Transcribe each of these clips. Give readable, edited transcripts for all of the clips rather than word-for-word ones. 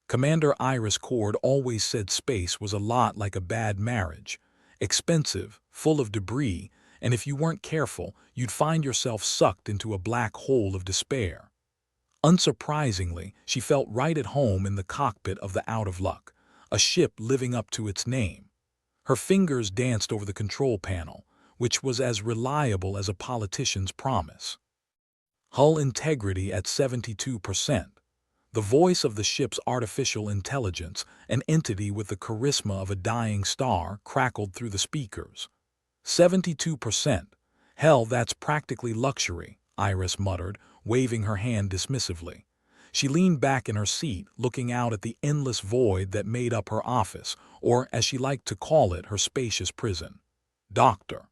Commander Iris Cord always said space was a lot like a bad marriage. Expensive, full of debris, and if you weren't careful, you'd find yourself sucked into a black hole of despair. Unsurprisingly, she felt right at home in the cockpit of the Out of Luck, a ship living up to its name. Her fingers danced over the control panel, which was as reliable as a politician's promise. Hull integrity at 72%. The voice of the ship's artificial intelligence, an entity with the charisma of a dying star, crackled through the speakers. 72%. Hell, that's practically luxury, Iris muttered, waving her hand dismissively. She leaned back in her seat, looking out at the endless void that made up her office, or, as she liked to call it, her spacious prison. Doctor.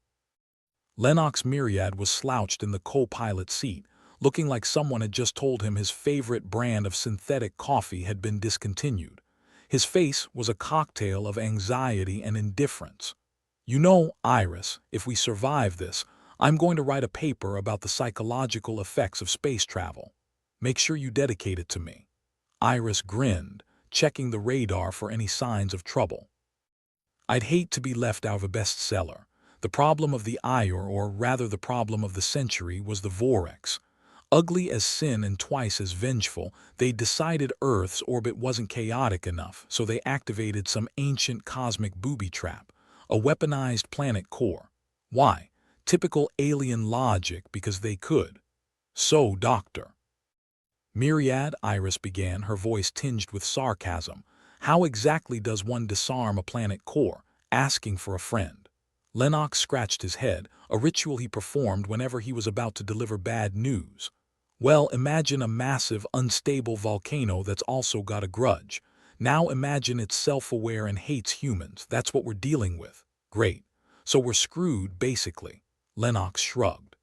Lennox Myriad was slouched in the co-pilot seat, looking like someone had just told him his favorite brand of synthetic coffee had been discontinued. His face was a cocktail of anxiety and indifference. You know, Iris, if we survive this, I'm going to write a paper about the psychological effects of space travel. Make sure you dedicate it to me. Iris grinned, checking the radar for any signs of trouble. I'd hate to be left out of a bestseller. The problem of the hour, or rather the problem of the century, was the Vorex. Ugly as sin and twice as vengeful, they decided Earth's orbit wasn't chaotic enough, so they activated some ancient cosmic booby trap, a weaponized planet core. Why? Typical alien logic, because they could. So, Doctor. Myriad, Iris began, her voice tinged with sarcasm. How exactly does one disarm a planet core? Asking for a friend. Lennox scratched his head, a ritual he performed whenever he was about to deliver bad news. Well, imagine a massive, unstable volcano that's also got a grudge. Now imagine it's self-aware and hates humans. That's what we're dealing with. Great. So we're screwed, basically. Lennox shrugged.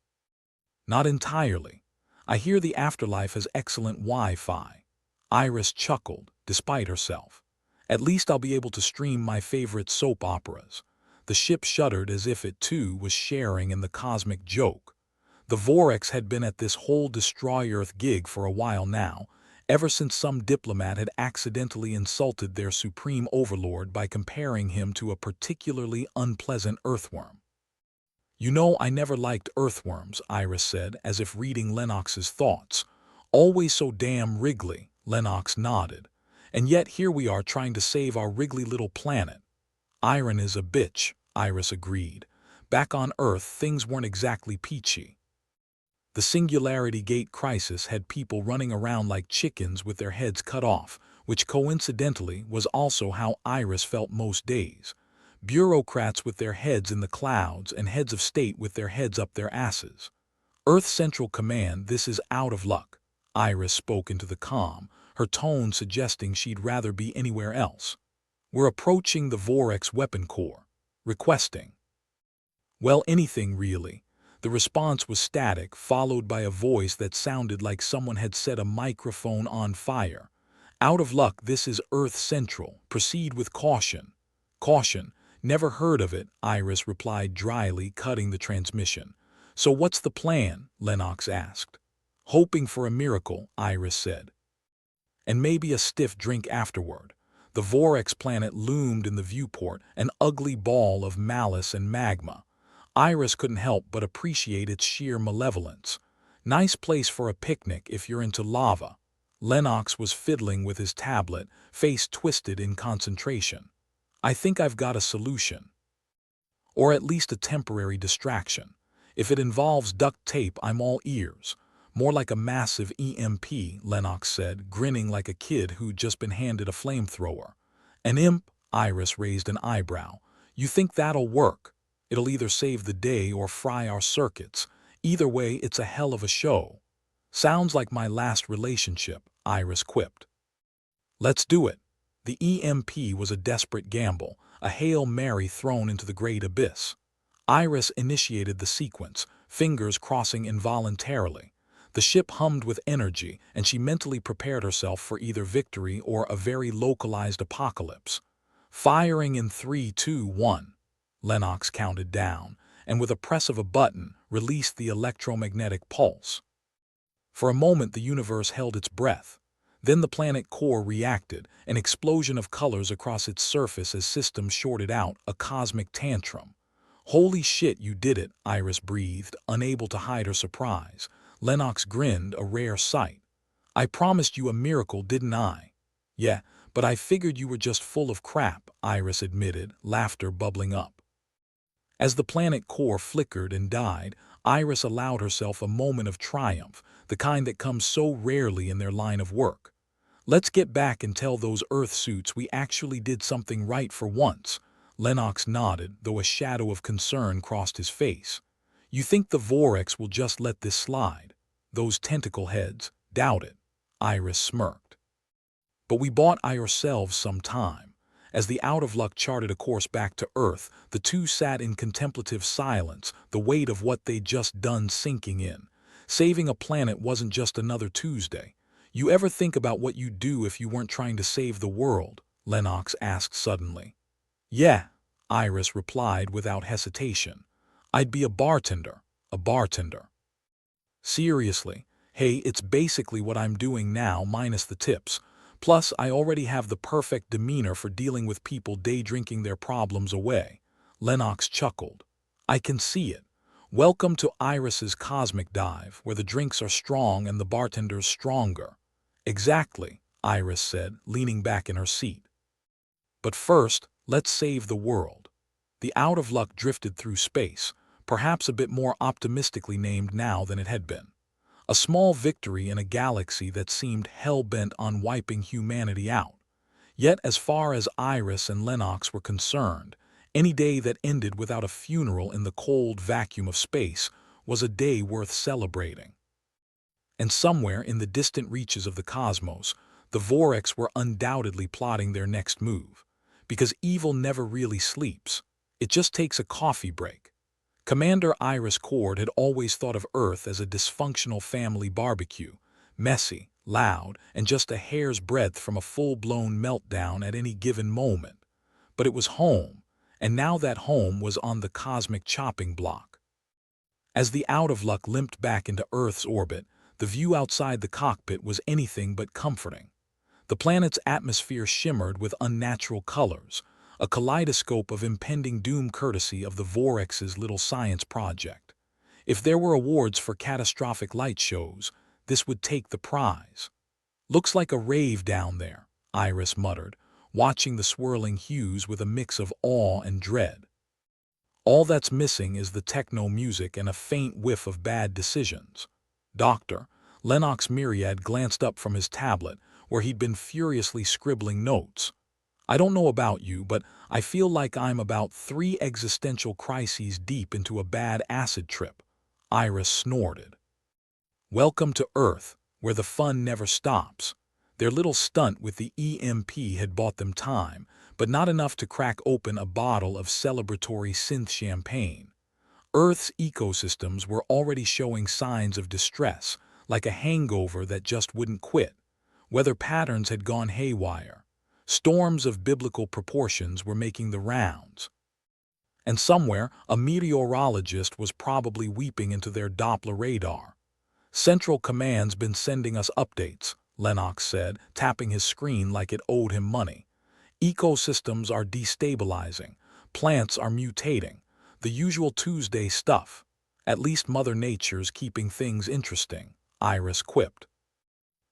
Not entirely. I hear the afterlife has excellent Wi-Fi. Iris chuckled, despite herself. At least I'll be able to stream my favorite soap operas. The ship shuddered as if it, too, was sharing in the cosmic joke. The Vorex had been at this whole Destroy Earth gig for a while now, ever since some diplomat had accidentally insulted their supreme overlord by comparing him to a particularly unpleasant earthworm. You know, I never liked earthworms, Iris said, as if reading Lennox's thoughts. Always so damn wriggly, Lennox nodded. And yet here we are trying to save our wriggly little planet. Iron is a bitch, Iris agreed. Back on Earth, things weren't exactly peachy. The Singularity Gate crisis had people running around like chickens with their heads cut off, which coincidentally was also how Iris felt most days. Bureaucrats with their heads in the clouds and heads of state with their heads up their asses. Earth Central Command, this is Out of Luck. Iris spoke into the comm, her tone suggesting she'd rather be anywhere else. We're approaching the Vorex weapon core. Requesting. Well, anything really. The response was static, followed by a voice that sounded like someone had set a microphone on fire. Out of Luck, this is Earth Central. Proceed with caution. Caution. Never heard of it, Iris replied dryly, cutting the transmission. So what's the plan? Lennox asked. Hoping for a miracle, Iris said. And maybe a stiff drink afterward. The Vorex planet loomed in the viewport, an ugly ball of malice and magma. Iris couldn't help but appreciate its sheer malevolence. Nice place for a picnic if you're into lava. Lennox was fiddling with his tablet, face twisted in concentration. I think I've got a solution. Or at least a temporary distraction. If it involves duct tape, I'm all ears. More like a massive EMP, Lennox said, grinning like a kid who'd just been handed a flamethrower. An imp? Iris raised an eyebrow. You think that'll work? It'll either save the day or fry our circuits. Either way, it's a hell of a show. Sounds like my last relationship, Iris quipped. Let's do it. The EMP was a desperate gamble, a Hail Mary thrown into the great abyss. Iris initiated the sequence, fingers crossing involuntarily. The ship hummed with energy, and she mentally prepared herself for either victory or a very localized apocalypse. Firing in 3, 2, 1. Lennox counted down, and with a press of a button, released the electromagnetic pulse. For a moment the universe held its breath. Then the planet core reacted, an explosion of colors across its surface as systems shorted out, a cosmic tantrum. "Holy shit, you did it," Iris breathed, unable to hide her surprise. Lennox grinned, a rare sight. "I promised you a miracle, didn't I?" "Yeah, but I figured you were just full of crap," Iris admitted, laughter bubbling up. As the planet core flickered and died, Iris allowed herself a moment of triumph, the kind that comes so rarely in their line of work. "Let's get back and tell those Earth suits we actually did something right for once." Lennox nodded, though a shadow of concern crossed his face. "You think the Vorex will just let this slide? Those tentacle heads, doubt it." Iris smirked. "But we bought ourselves some time." As the out-of-luck charted a course back to Earth, the two sat in contemplative silence, the weight of what they'd just done sinking in. Saving a planet wasn't just another Tuesday. "You ever think about what you'd do if you weren't trying to save the world?" Lennox asked suddenly. "Yeah," Iris replied without hesitation. "I'd be a bartender. A bartender." "Seriously? Hey, it's basically what I'm doing now, minus the tips. Plus, I already have the perfect demeanor for dealing with people day-drinking their problems away." Lennox chuckled. "I can see it. Welcome to Iris's cosmic dive, where the drinks are strong and the bartenders stronger." "Exactly," Iris said, leaning back in her seat. "But first, let's save the world." The out-of-luck drifted through space, perhaps a bit more optimistically named now than it had been. A small victory in a galaxy that seemed hell-bent on wiping humanity out. Yet, as far as Iris and Lennox were concerned, any day that ended without a funeral in the cold vacuum of space was a day worth celebrating. And somewhere in the distant reaches of the cosmos, the Vorex were undoubtedly plotting their next move. Because evil never really sleeps. It just takes a coffee break. Commander Iris Cord had always thought of Earth as a dysfunctional family barbecue, messy, loud, and just a hair's breadth from a full-blown meltdown at any given moment. But it was home, and now that home was on the cosmic chopping block. As the out-of-luck limped back into Earth's orbit, the view outside the cockpit was anything but comforting. The planet's atmosphere shimmered with unnatural colors, a kaleidoscope of impending doom courtesy of the Vorex's little science project. If there were awards for catastrophic light shows, this would take the prize. "Looks like a rave down there," Iris muttered, watching the swirling hues with a mix of awe and dread. "All that's missing is the techno music and a faint whiff of bad decisions." "Doctor," Lennox Myriad glanced up from his tablet, where he'd been furiously scribbling notes. "I don't know about you, but I feel like I'm about 3 existential crises deep into a bad acid trip." Iris snorted. "Welcome to Earth, where the fun never stops." Their little stunt with the EMP had bought them time, but not enough to crack open a bottle of celebratory synth champagne. Earth's ecosystems were already showing signs of distress, like a hangover that just wouldn't quit. Weather patterns had gone haywire. Storms of biblical proportions were making the rounds. And somewhere, a meteorologist was probably weeping into their Doppler radar. "Central Command's been sending us updates," Lennox said, tapping his screen like it owed him money. "Ecosystems are destabilizing. Plants are mutating. The usual Tuesday stuff. At least Mother Nature's keeping things interesting," Iris quipped.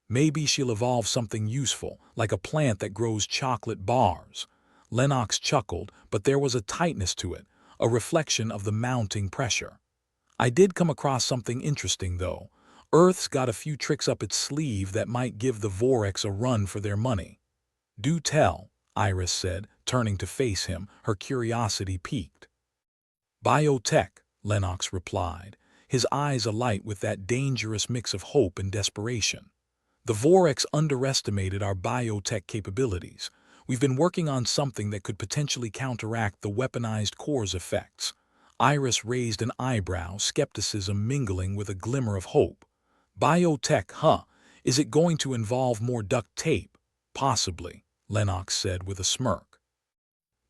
"Maybe she'll evolve something useful, like a plant that grows chocolate bars." Lennox chuckled, but there was a tightness to it, a reflection of the mounting pressure. "I did come across something interesting, though. Earth's got a few tricks up its sleeve that might give the Vorex a run for their money." "Do tell," Iris said, turning to face him, her curiosity piqued. "Biotech," Lennox replied, his eyes alight with that dangerous mix of hope and desperation. "The Vorex underestimated our biotech capabilities. We've been working on something that could potentially counteract the weaponized core's effects." Iris raised an eyebrow, skepticism mingling with a glimmer of hope. "Biotech, huh? Is it going to involve more duct tape?" "Possibly," Lennox said with a smirk.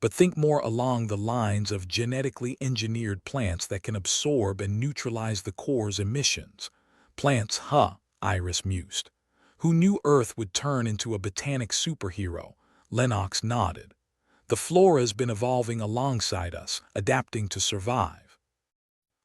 "But think more along the lines of genetically engineered plants that can absorb and neutralize the core's emissions." "Plants, huh?" Iris mused. Who knew Earth would turn into a botanic superhero? Lennox nodded. The flora's been evolving alongside us, adapting to survive.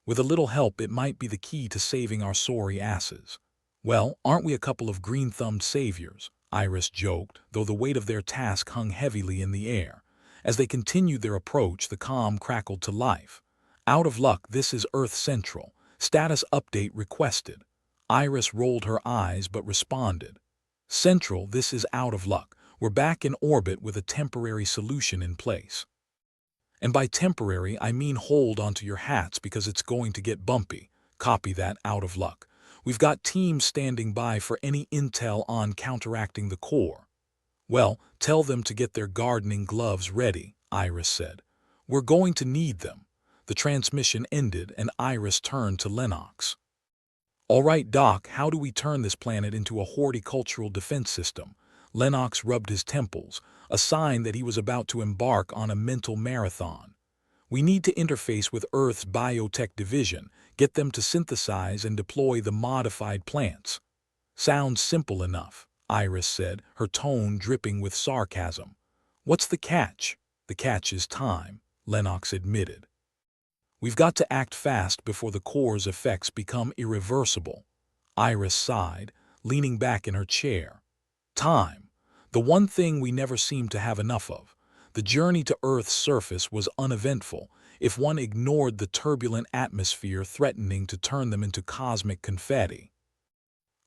With a little help, it might be the key to saving our sorry asses. Well, aren't we a couple of green-thumbed saviors? Iris joked, though the weight of their task hung heavily in the air. As they continued their approach, the comm crackled to life. Out of luck, this is Earth Central. Status update requested. Iris rolled her eyes but responded. Central, this is out of luck. We're back in orbit with a temporary solution in place. And by temporary, I mean hold onto your hats because it's going to get bumpy. Copy that, out of luck. We've got teams standing by for any intel on counteracting the core. Well, tell them to get their gardening gloves ready, Iris said. We're going to need them. The transmission ended and Iris turned to Lennox. All right, Doc, how do we turn this planet into a horticultural defense system? Lennox rubbed his temples, a sign that he was about to embark on a mental marathon. We need to interface with Earth's biotech division, get them to synthesize and deploy the modified plants. Sounds simple enough, Iris said, her tone dripping with sarcasm. What's the catch? The catch is time, Lennox admitted. We've got to act fast before the core's effects become irreversible. Iris sighed, leaning back in her chair. Time. The one thing we never seemed to have enough of. The journey to Earth's surface was uneventful, if one ignored the turbulent atmosphere threatening to turn them into cosmic confetti.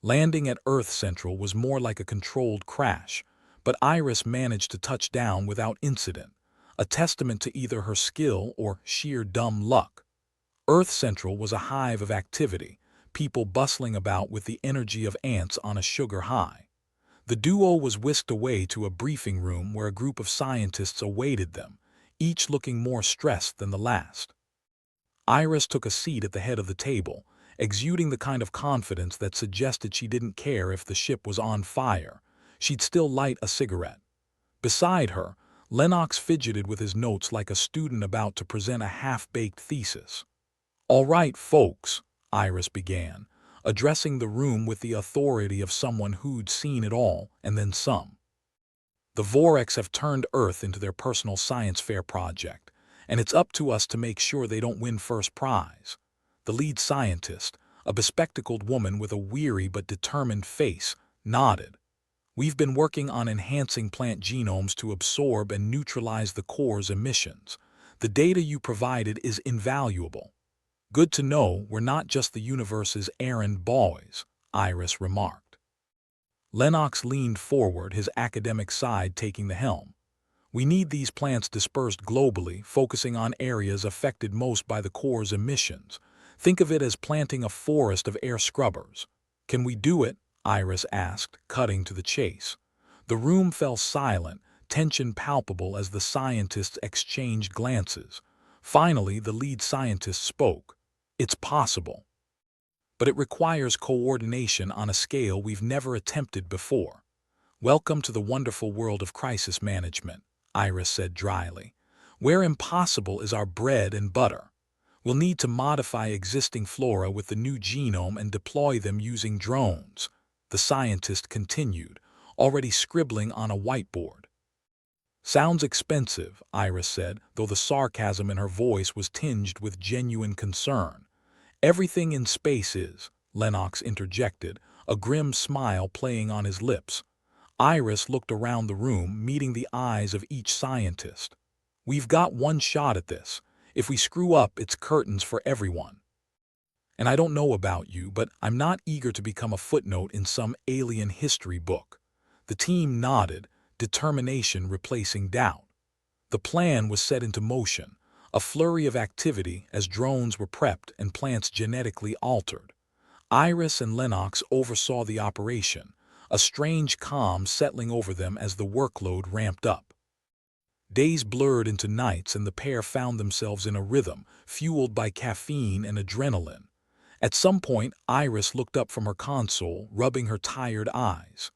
Landing at Earth Central was more like a controlled crash, but Iris managed to touch down without incident, a testament to either her skill or sheer dumb luck. Earth Central was a hive of activity, people bustling about with the energy of ants on a sugar high. The duo was whisked away to a briefing room where a group of scientists awaited them, each looking more stressed than the last. Iris took a seat at the head of the table, exuding the kind of confidence that suggested she didn't care if the ship was on fire. She'd still light a cigarette. Beside her, Lennox fidgeted with his notes like a student about to present a half-baked thesis. All right, folks, Iris began, addressing the room with the authority of someone who'd seen it all and then some. The Voreks have turned Earth into their personal science fair project, and it's up to us to make sure they don't win first prize. The lead scientist, a bespectacled woman with a weary but determined face, nodded. We've been working on enhancing plant genomes to absorb and neutralize the core's emissions. The data you provided is invaluable. Good to know we're not just the universe's errand boys, Iris remarked. Lennox leaned forward, his academic side taking the helm. We need these plants dispersed globally, focusing on areas affected most by the core's emissions. Think of it as planting a forest of air scrubbers. Can we do it? Iris asked, cutting to the chase. The room fell silent, tension palpable as the scientists exchanged glances. Finally, the lead scientist spoke. It's possible. But it requires coordination on a scale we've never attempted before. Welcome to the wonderful world of crisis management, Iris said dryly. Where impossible is our bread and butter. We'll need to modify existing flora with the new genome and deploy them using drones, the scientist continued, already scribbling on a whiteboard. Sounds expensive, Iris said, though the sarcasm in her voice was tinged with genuine concern. Everything in space is, Lennox interjected, a grim smile playing on his lips. Iris looked around the room, meeting the eyes of each scientist. We've got one shot at this. If we screw up, it's curtains for everyone. And I don't know about you, but I'm not eager to become a footnote in some alien history book. The team nodded, determination replacing doubt. The plan was set into motion, a flurry of activity as drones were prepped and plants genetically altered. Iris and Lennox oversaw the operation, a strange calm settling over them as the workload ramped up. Days blurred into nights and the pair found themselves in a rhythm, fueled by caffeine and adrenaline. At some point, Iris looked up from her console, rubbing her tired eyes.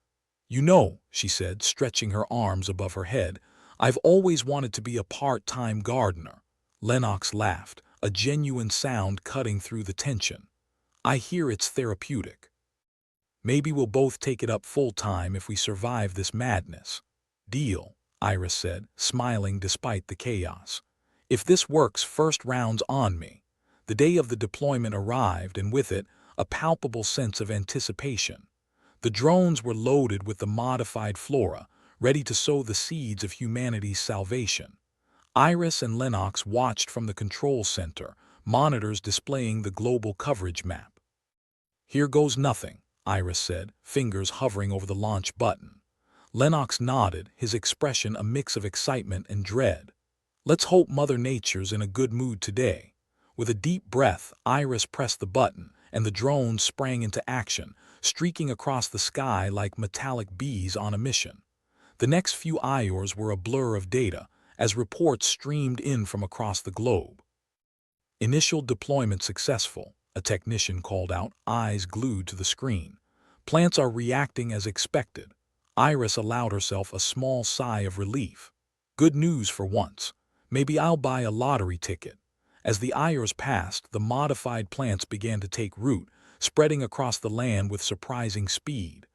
You know, she said, stretching her arms above her head, I've always wanted to be a part-time gardener. Lennox laughed, a genuine sound cutting through the tension. I hear it's therapeutic. Maybe we'll both take it up full-time if we survive this madness. Deal, Iris said, smiling despite the chaos. If this works, first round's on me. The day of the deployment arrived, and with it, a palpable sense of anticipation. The drones were loaded with the modified flora, ready to sow the seeds of humanity's salvation. Iris and Lennox watched from the control center, monitors displaying the global coverage map. "Here goes nothing," Iris said, fingers hovering over the launch button. Lennox nodded, his expression a mix of excitement and dread. "Let's hope Mother Nature's in a good mood today." With a deep breath, Iris pressed the button, and the drones sprang into action, streaking across the sky like metallic bees on a mission. The next few hours were a blur of data, as reports streamed in from across the globe. "Initial deployment successful," a technician called out, eyes glued to the screen. "Plants are reacting as expected." Iris allowed herself a small sigh of relief. Good news for once. Maybe I'll buy a lottery ticket. As the hours passed, the modified plants began to take root, spreading across the land with surprising speed.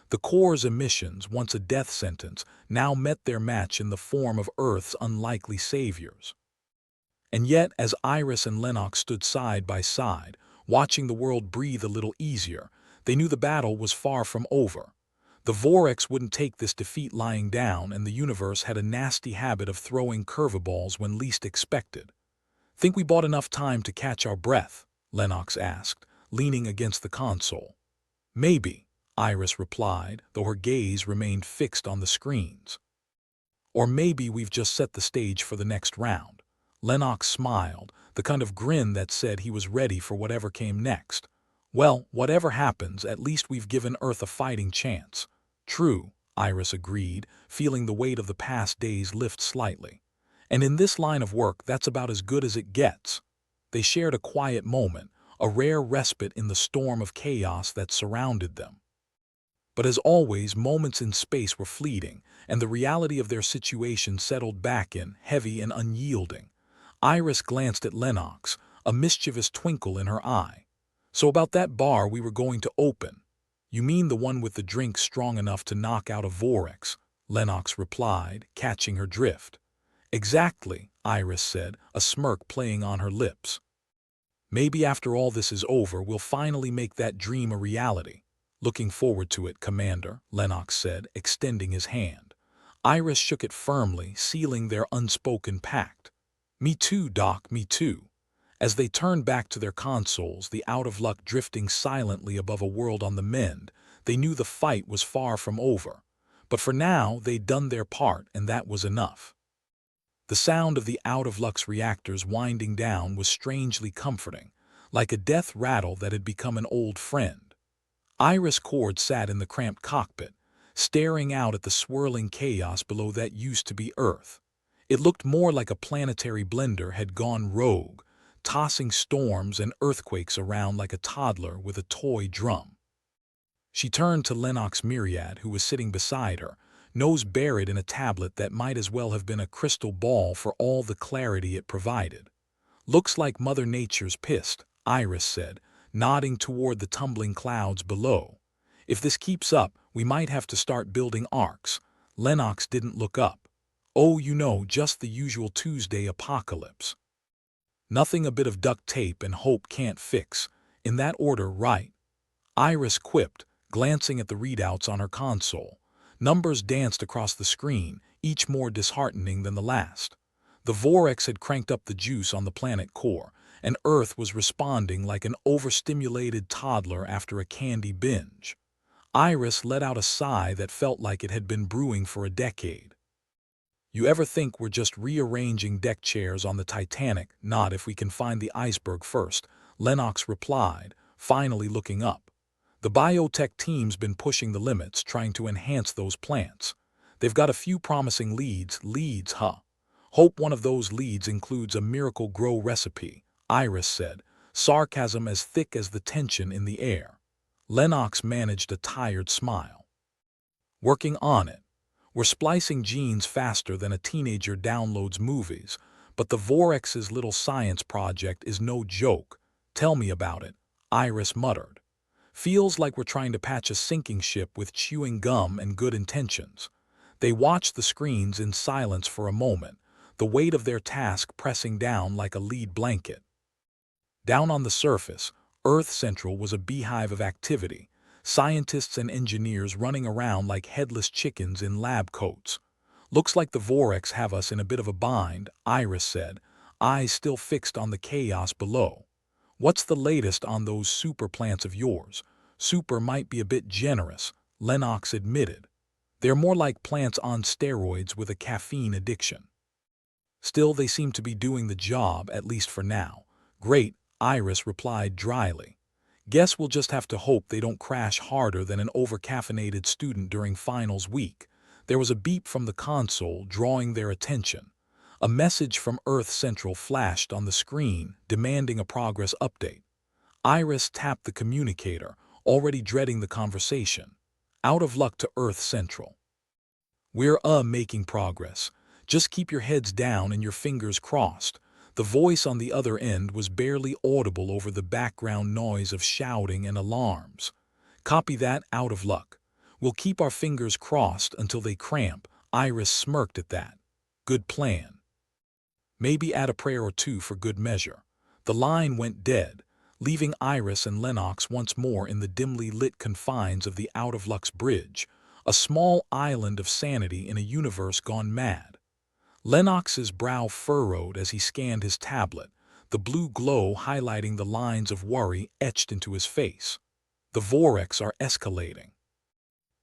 The core's emissions, once a death sentence, now met their match in the form of Earth's unlikely saviors. And yet, as Iris and Lennox stood side by side, watching the world breathe a little easier, they knew the battle was far from over. The Vorex wouldn't take this defeat lying down, and the universe had a nasty habit of throwing curveballs when least expected. "Think we bought enough time to catch our breath?" Lennox asked, leaning against the console. "Maybe," Iris replied, though her gaze remained fixed on the screens. "Or maybe we've just set the stage for the next round." Lennox smiled, the kind of grin that said he was ready for whatever came next. "Well, whatever happens, at least we've given Earth a fighting chance." "True," Iris agreed, feeling the weight of the past days lift slightly. "And in this line of work, that's about as good as it gets." They shared a quiet moment, a rare respite in the storm of chaos that surrounded them. But as always, moments in space were fleeting, and the reality of their situation settled back in, heavy and unyielding. Iris glanced at Lennox, a mischievous twinkle in her eye. "So about that bar we were going to open. You mean the one with the drink strong enough to knock out a Vorex?" Lennox replied, catching her drift. "Exactly," Iris said, a smirk playing on her lips. "Maybe after all this is over, we'll finally make that dream a reality." "Looking forward to it, Commander," Lennox said, extending his hand. Iris shook it firmly, sealing their unspoken pact. "Me too, Doc, me too." As they turned back to their consoles, the out-of-luck drifting silently above a world on the mend, they knew the fight was far from over. But for now, they'd done their part, and that was enough. The sound of the out-of-luck's reactors winding down was strangely comforting, like a death rattle that had become an old friend. Iris Cord sat in the cramped cockpit, staring out at the swirling chaos below that used to be Earth. It looked more like a planetary blender had gone rogue, tossing storms and earthquakes around like a toddler with a toy drum. She turned to Lennox Myriad, who was sitting beside her, nose buried in a tablet that might as well have been a crystal ball for all the clarity it provided. "Looks like Mother Nature's pissed," Iris said, nodding toward the tumbling clouds below. "If this keeps up, we might have to start building arcs." Lennox didn't look up. "Oh, you know, just the usual Tuesday apocalypse. Nothing a bit of duct tape and hope can't fix. In that order, right?" Iris quipped, glancing at the readouts on her console. Numbers danced across the screen, each more disheartening than the last. The Vorex had cranked up the juice on the planet core, and Earth was responding like an overstimulated toddler after a candy binge. Iris let out a sigh that felt like it had been brewing for a decade. "You ever think we're just rearranging deck chairs on the Titanic? Not if we can find the iceberg first," Lennox replied, finally looking up. "The biotech team's been pushing the limits, trying to enhance those plants. They've got a few promising leads, huh? Hope one of those leads includes a miracle grow recipe," Iris said, sarcasm as thick as the tension in the air. Lennox managed a tired smile. "Working on it. We're splicing genes faster than a teenager downloads movies, but the Vorex's little science project is no joke." "Tell me about it," Iris muttered. Feels like we're trying to patch a sinking ship with chewing gum and good intentions. They watched the screens in silence for a moment, the weight of their task pressing down like a lead blanket. Down on the surface, Earth Central was a beehive of activity, scientists and engineers running around like headless chickens in lab coats. Looks like the Vorex have us in a bit of a bind, Iris said, eyes still fixed on the chaos below. What's the latest on those super plants of yours? Super might be a bit generous, Lennox admitted. They're more like plants on steroids with a caffeine addiction. Still, they seem to be doing the job, at least for now. Great, Iris replied dryly. Guess we'll just have to hope they don't crash harder than an overcaffeinated student during finals week. There was a beep from the console, drawing their attention. A message from Earth Central flashed on the screen, demanding a progress update. Iris tapped the communicator, already dreading the conversation. Out of luck to Earth Central. We're making progress. Just keep your heads down and your fingers crossed. The voice on the other end was barely audible over the background noise of shouting and alarms. Copy that, out of luck. We'll keep our fingers crossed until they cramp. Iris smirked at that. Good plan. Maybe add a prayer or two for good measure. The line went dead, leaving Iris and Lennox once more in the dimly lit confines of the out-of-luck's bridge, a small island of sanity in a universe gone mad. Lennox's brow furrowed as he scanned his tablet, the blue glow highlighting the lines of worry etched into his face. The Vorex are escalating.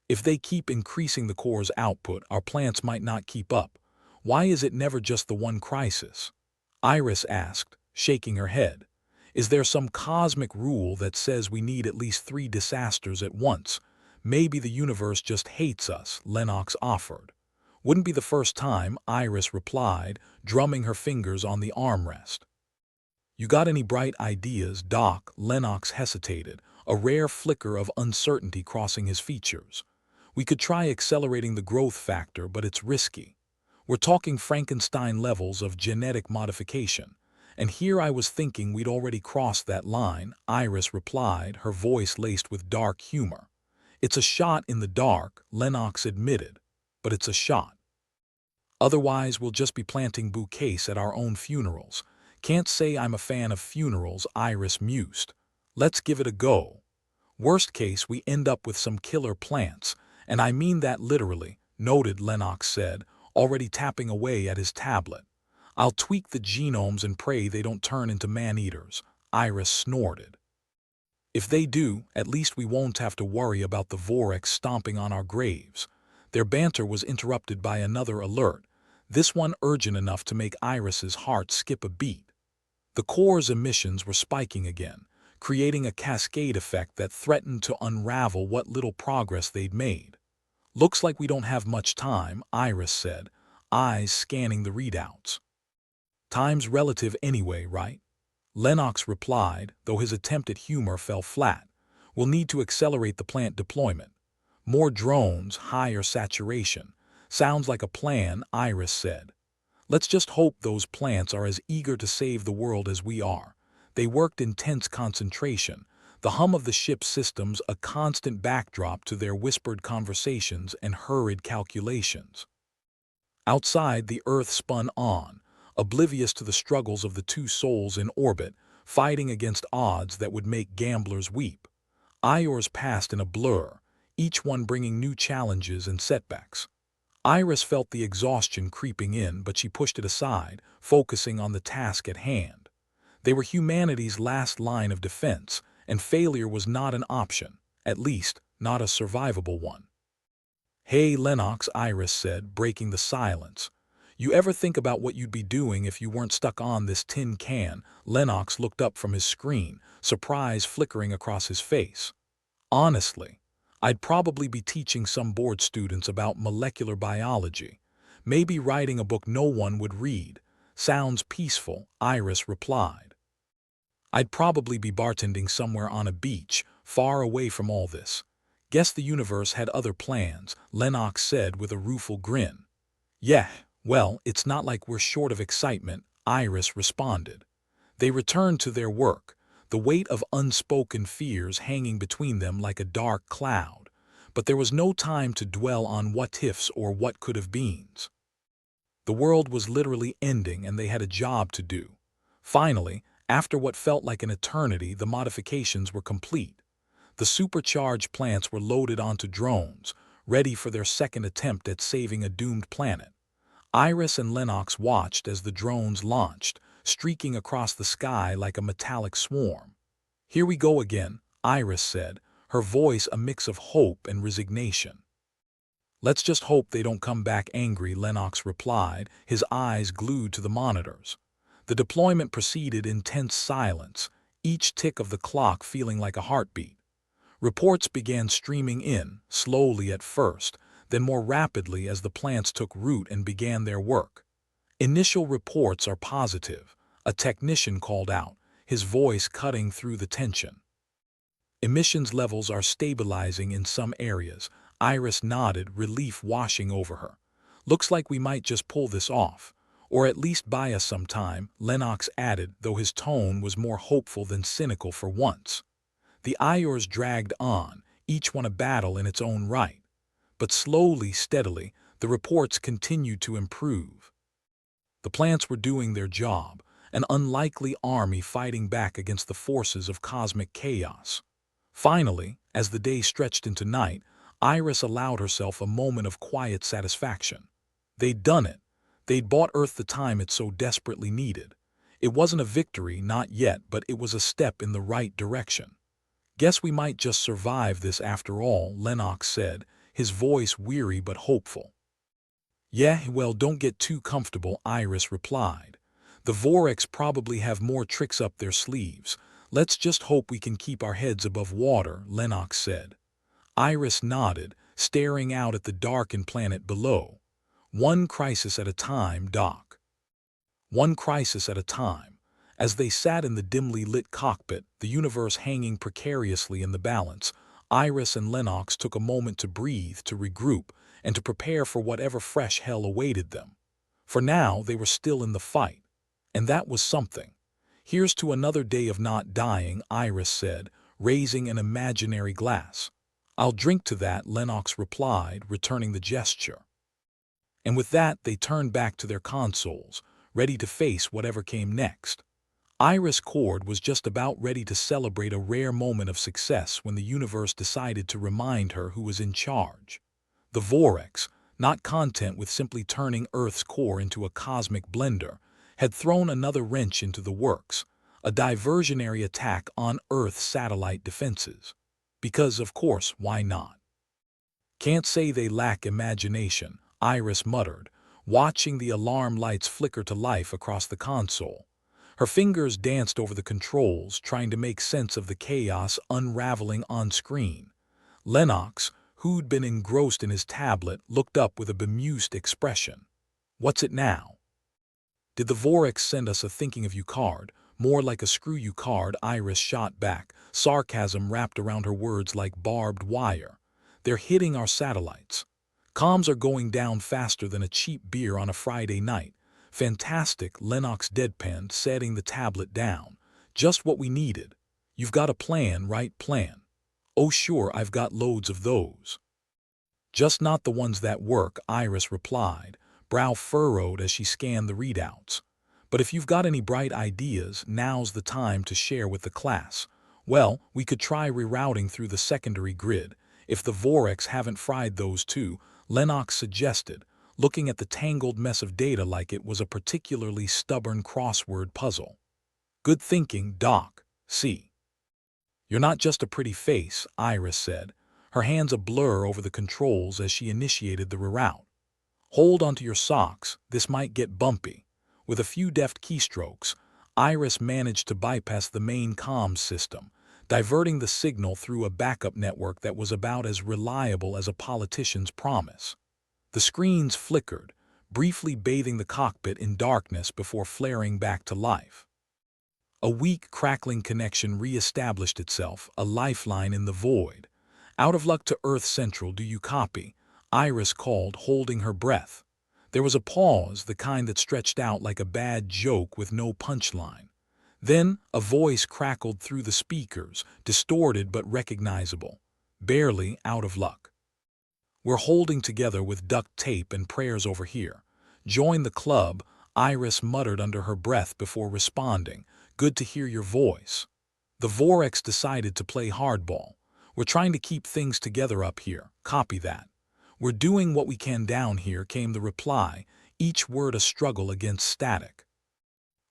If they keep increasing the core's output, our plants might not keep up. Why is it never just the one crisis? Iris asked, shaking her head. Is there some cosmic rule that says we need at least 3 disasters at once? Maybe the universe just hates us, Lennox offered. Wouldn't be the first time, Iris replied, drumming her fingers on the armrest. You got any bright ideas, Doc? Lennox hesitated, a rare flicker of uncertainty crossing his features. We could try accelerating the growth factor, but it's risky. We're talking Frankenstein levels of genetic modification. And here I was thinking we'd already crossed that line, Iris replied, her voice laced with dark humor. It's a shot in the dark, Lennox admitted, but it's a shot. Otherwise, we'll just be planting bouquets at our own funerals. Can't say I'm a fan of funerals, Iris mused. Let's give it a go. Worst case, we end up with some killer plants, and I mean that literally, noted, Lennox said, already tapping away at his tablet. I'll tweak the genomes and pray they don't turn into man-eaters, Iris snorted. If they do, at least we won't have to worry about the Vorex stomping on our graves. Their banter was interrupted by another alert, this one urgent enough to make Iris's heart skip a beat. The core's emissions were spiking again, creating a cascade effect that threatened to unravel what little progress they'd made. Looks like we don't have much time, Iris said, eyes scanning the readouts. Time's relative anyway, right? Lennox replied, though his attempt at humor fell flat. We'll need to accelerate the plant deployment. More drones, higher saturation. Sounds like a plan, Iris said. Let's just hope those plants are as eager to save the world as we are. They worked in tense concentration, the hum of the ship's systems a constant backdrop to their whispered conversations and hurried calculations. Outside, the Earth spun on, oblivious to the struggles of the 2 souls in orbit, fighting against odds that would make gamblers weep. Hours passed in a blur, each one bringing new challenges and setbacks. Iris felt the exhaustion creeping in, but she pushed it aside, focusing on the task at hand. They were humanity's last line of defense, and failure was not an option, at least not a survivable one. Hey, Lennox, Iris said, breaking the silence. You ever think about what you'd be doing if you weren't stuck on this tin can? Lennox looked up from his screen, surprise flickering across his face. Honestly, I'd probably be teaching some board students about molecular biology. Maybe writing a book no one would read. Sounds peaceful, Iris replied. I'd probably be bartending somewhere on a beach, far away from all this. Guess the universe had other plans, Lennox said with a rueful grin. Yeah, well, it's not like we're short of excitement, Iris responded. They returned to their work, the weight of unspoken fears hanging between them like a dark cloud. But there was no time to dwell on what-ifs or what-could-have-beens. The world was literally ending and they had a job to do. Finally, after what felt like an eternity, the modifications were complete. The supercharged plants were loaded onto drones, ready for their second attempt at saving a doomed planet. Iris and Lennox watched as the drones launched, streaking across the sky like a metallic swarm. "Here we go again," Iris said, her voice a mix of hope and resignation. "Let's just hope they don't come back angry," Lennox replied, his eyes glued to the monitors. The deployment proceeded in tense silence, each tick of the clock feeling like a heartbeat. Reports began streaming in, slowly at first, then more rapidly as the plants took root and began their work. "Initial reports are positive," a technician called out, his voice cutting through the tension. "Emissions levels are stabilizing in some areas." Iris nodded, relief washing over her. "Looks like we might just pull this off. Or at least buy us some time," Lennox added, though his tone was more hopeful than cynical for once. The Iors dragged on, each one a battle in its own right. But slowly, steadily, the reports continued to improve. The plants were doing their job, an unlikely army fighting back against the forces of cosmic chaos. Finally, as the day stretched into night, Iris allowed herself a moment of quiet satisfaction. They'd done it. They'd bought Earth the time it so desperately needed. It wasn't a victory, not yet, but it was a step in the right direction. "Guess we might just survive this after all," Lennox said, his voice weary but hopeful. "Yeah, well, don't get too comfortable," Iris replied. "The Vorex probably have more tricks up their sleeves. Let's just hope we can keep our heads above water," Lennox said. Iris nodded, staring out at the darkened planet below. "One crisis at a time, Doc." One crisis at a time. As they sat in the dimly lit cockpit, the universe hanging precariously in the balance, Iris and Lennox took a moment to breathe, to regroup, and to prepare for whatever fresh hell awaited them. For now, they were still in the fight. And that was something. "Here's to another day of not dying," Iris said, raising an imaginary glass. "I'll drink to that," Lennox replied, returning the gesture. And with that, they turned back to their consoles, ready to face whatever came next. Iris Cord was just about ready to celebrate a rare moment of success when the universe decided to remind her who was in charge. The Vorex, not content with simply turning Earth's core into a cosmic blender, had thrown another wrench into the works, a diversionary attack on Earth's satellite defenses. Because, of course, why not? "Can't say they lack imagination," Iris muttered, watching the alarm lights flicker to life across the console. Her fingers danced over the controls, trying to make sense of the chaos unraveling on screen. Lennox, who'd been engrossed in his tablet, looked up with a bemused expression. "What's it now?" "Did the Vorex send us a thinking-of-you card? More like a screw-you card," Iris shot back, sarcasm wrapped around her words like barbed wire. "They're hitting our satellites. Comms are going down faster than a cheap beer on a Friday night." "Fantastic," Lennox deadpanned, setting the tablet down. "Just what we needed. You've got a plan, right? Plan?" "Oh sure, I've got loads of those." "Just not the ones that work," Iris replied, brow furrowed as she scanned the readouts. "But if you've got any bright ideas, now's the time to share with the class." "Well, we could try rerouting through the secondary grid, if the Vorex haven't fried those too," Lennox suggested, looking at the tangled mess of data like it was a particularly stubborn crossword puzzle. "Good thinking, Doc. See. You're not just a pretty face," Iris said, her hands a blur over the controls as she initiated the reroute. "Hold onto your socks, this might get bumpy." With a few deft keystrokes, Iris managed to bypass the main comms system, diverting the signal through a backup network that was about as reliable as a politician's promise. The screens flickered, briefly bathing the cockpit in darkness before flaring back to life. A weak, crackling connection re-established itself, a lifeline in the void. "Out of luck to Earth Central, do you copy?" Iris called, holding her breath. There was a pause, the kind that stretched out like a bad joke with no punchline. Then a voice crackled through the speakers, distorted but recognizable. Barely out of luck. We're holding together with duct tape and prayers over here. Join the club, Iris muttered under her breath before responding. Good to hear your voice. The Vorex decided to play hardball. We're trying to keep things together up here. Copy that. We're doing what we can down here, came the reply, each word a struggle against static.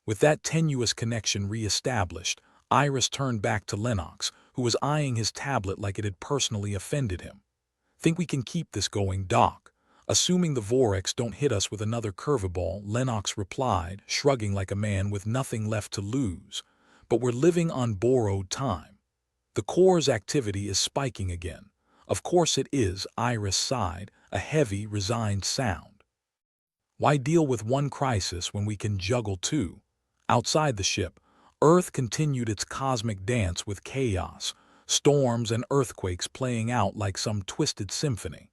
With that tenuous connection re-established, Iris turned back to Lennox, who was eyeing his tablet like it had personally offended him. Think we can keep this going, Doc? Assuming the Vorex don't hit us with another curveball, Lennox replied, shrugging like a man with nothing left to lose. But we're living on borrowed time. The core's activity is spiking again. Of course it is, Iris sighed, a heavy, resigned sound. Why deal with one crisis when we can juggle two? Outside the ship, Earth continued its cosmic dance with chaos, storms and earthquakes playing out like some twisted symphony.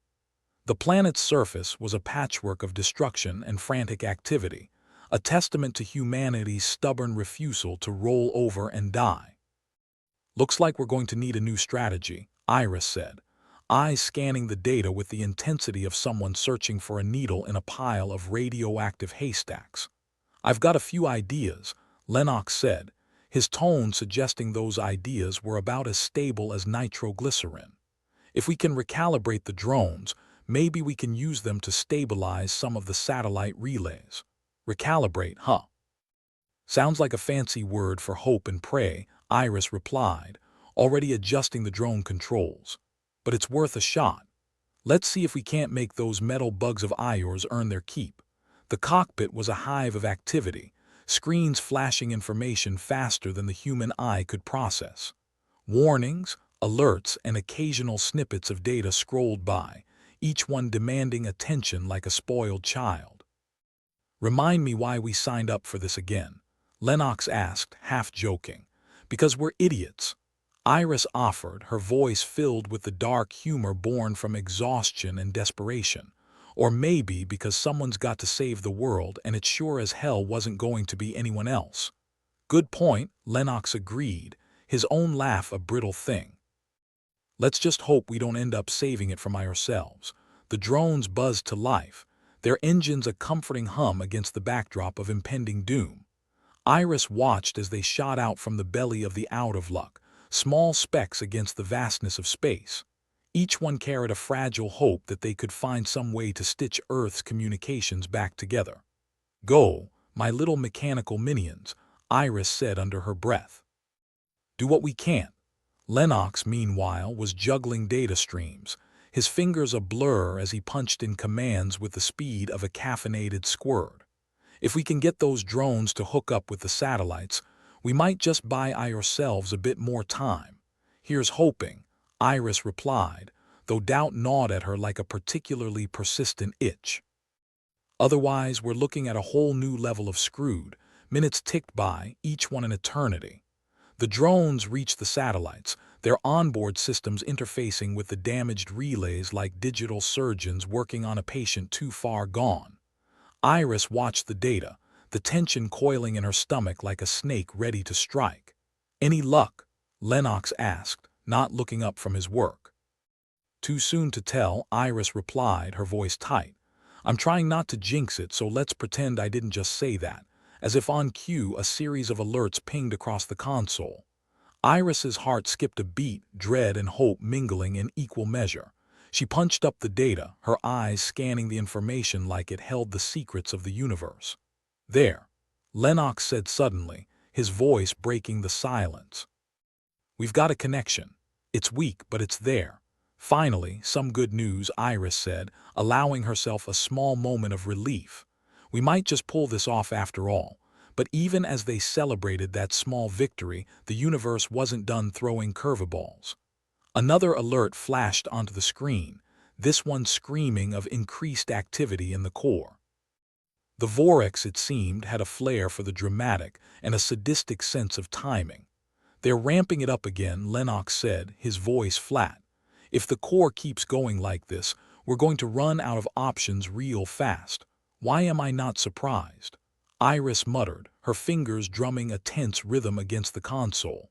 The planet's surface was a patchwork of destruction and frantic activity, a testament to humanity's stubborn refusal to roll over and die. Looks like we're going to need a new strategy, Iris said, eyes scanning the data with the intensity of someone searching for a needle in a pile of radioactive haystacks. I've got a few ideas, Lennox said, his tone suggesting those ideas were about as stable as nitroglycerin. If we can recalibrate the drones, maybe we can use them to stabilize some of the satellite relays. Recalibrate, huh? Sounds like a fancy word for hope and pray, Iris replied, already adjusting the drone controls. But it's worth a shot. Let's see if we can't make those metal bugs of Iors earn their keep. The cockpit was a hive of activity, screens flashing information faster than the human eye could process. Warnings, alerts, and occasional snippets of data scrolled by, each one demanding attention like a spoiled child. Remind me why we signed up for this again, Lennox asked, half joking. Because we're idiots, Iris offered, her voice filled with the dark humor born from exhaustion and desperation. Or maybe because someone's got to save the world and it sure as hell wasn't going to be anyone else. Good point, Lennox agreed, his own laugh a brittle thing. Let's just hope we don't end up saving it from ourselves. The drones buzzed to life, their engines a comforting hum against the backdrop of impending doom. Iris watched as they shot out from the belly of the Out of Luck, small specks against the vastness of space. Each one carried a fragile hope that they could find some way to stitch Earth's communications back together. Go, my little mechanical minions, Iris said under her breath. Do what we can. Lennox, meanwhile, was juggling data streams, his fingers a blur as he punched in commands with the speed of a caffeinated squirt. If we can get those drones to hook up with the satellites, we might just buy ourselves a bit more time. Here's hoping, Iris replied, though doubt gnawed at her like a particularly persistent itch. Otherwise, we're looking at a whole new level of screwed. Minutes ticked by, each one an eternity. The drones reached the satellites, their onboard systems interfacing with the damaged relays like digital surgeons working on a patient too far gone. Iris watched the data, the tension coiling in her stomach like a snake ready to strike. Any luck? Lennox asked, not looking up from his work. Too soon to tell, Iris replied, her voice tight. I'm trying not to jinx it, so let's pretend I didn't just say that. As if on cue, a series of alerts pinged across the console. Iris's heart skipped a beat, dread and hope mingling in equal measure. She punched up the data, her eyes scanning the information like it held the secrets of the universe. There, Lennox said suddenly, his voice breaking the silence. We've got a connection. It's weak, but it's there. Finally, some good news, Iris said, allowing herself a small moment of relief. We might just pull this off after all. But even as they celebrated that small victory, the universe wasn't done throwing curveballs. Another alert flashed onto the screen, this one screaming of increased activity in the core. The Vorex, it seemed, had a flair for the dramatic and a sadistic sense of timing. They're ramping it up again, Lennox said, his voice flat. If the core keeps going like this, we're going to run out of options real fast. Why am I not surprised? Iris muttered, her fingers drumming a tense rhythm against the console.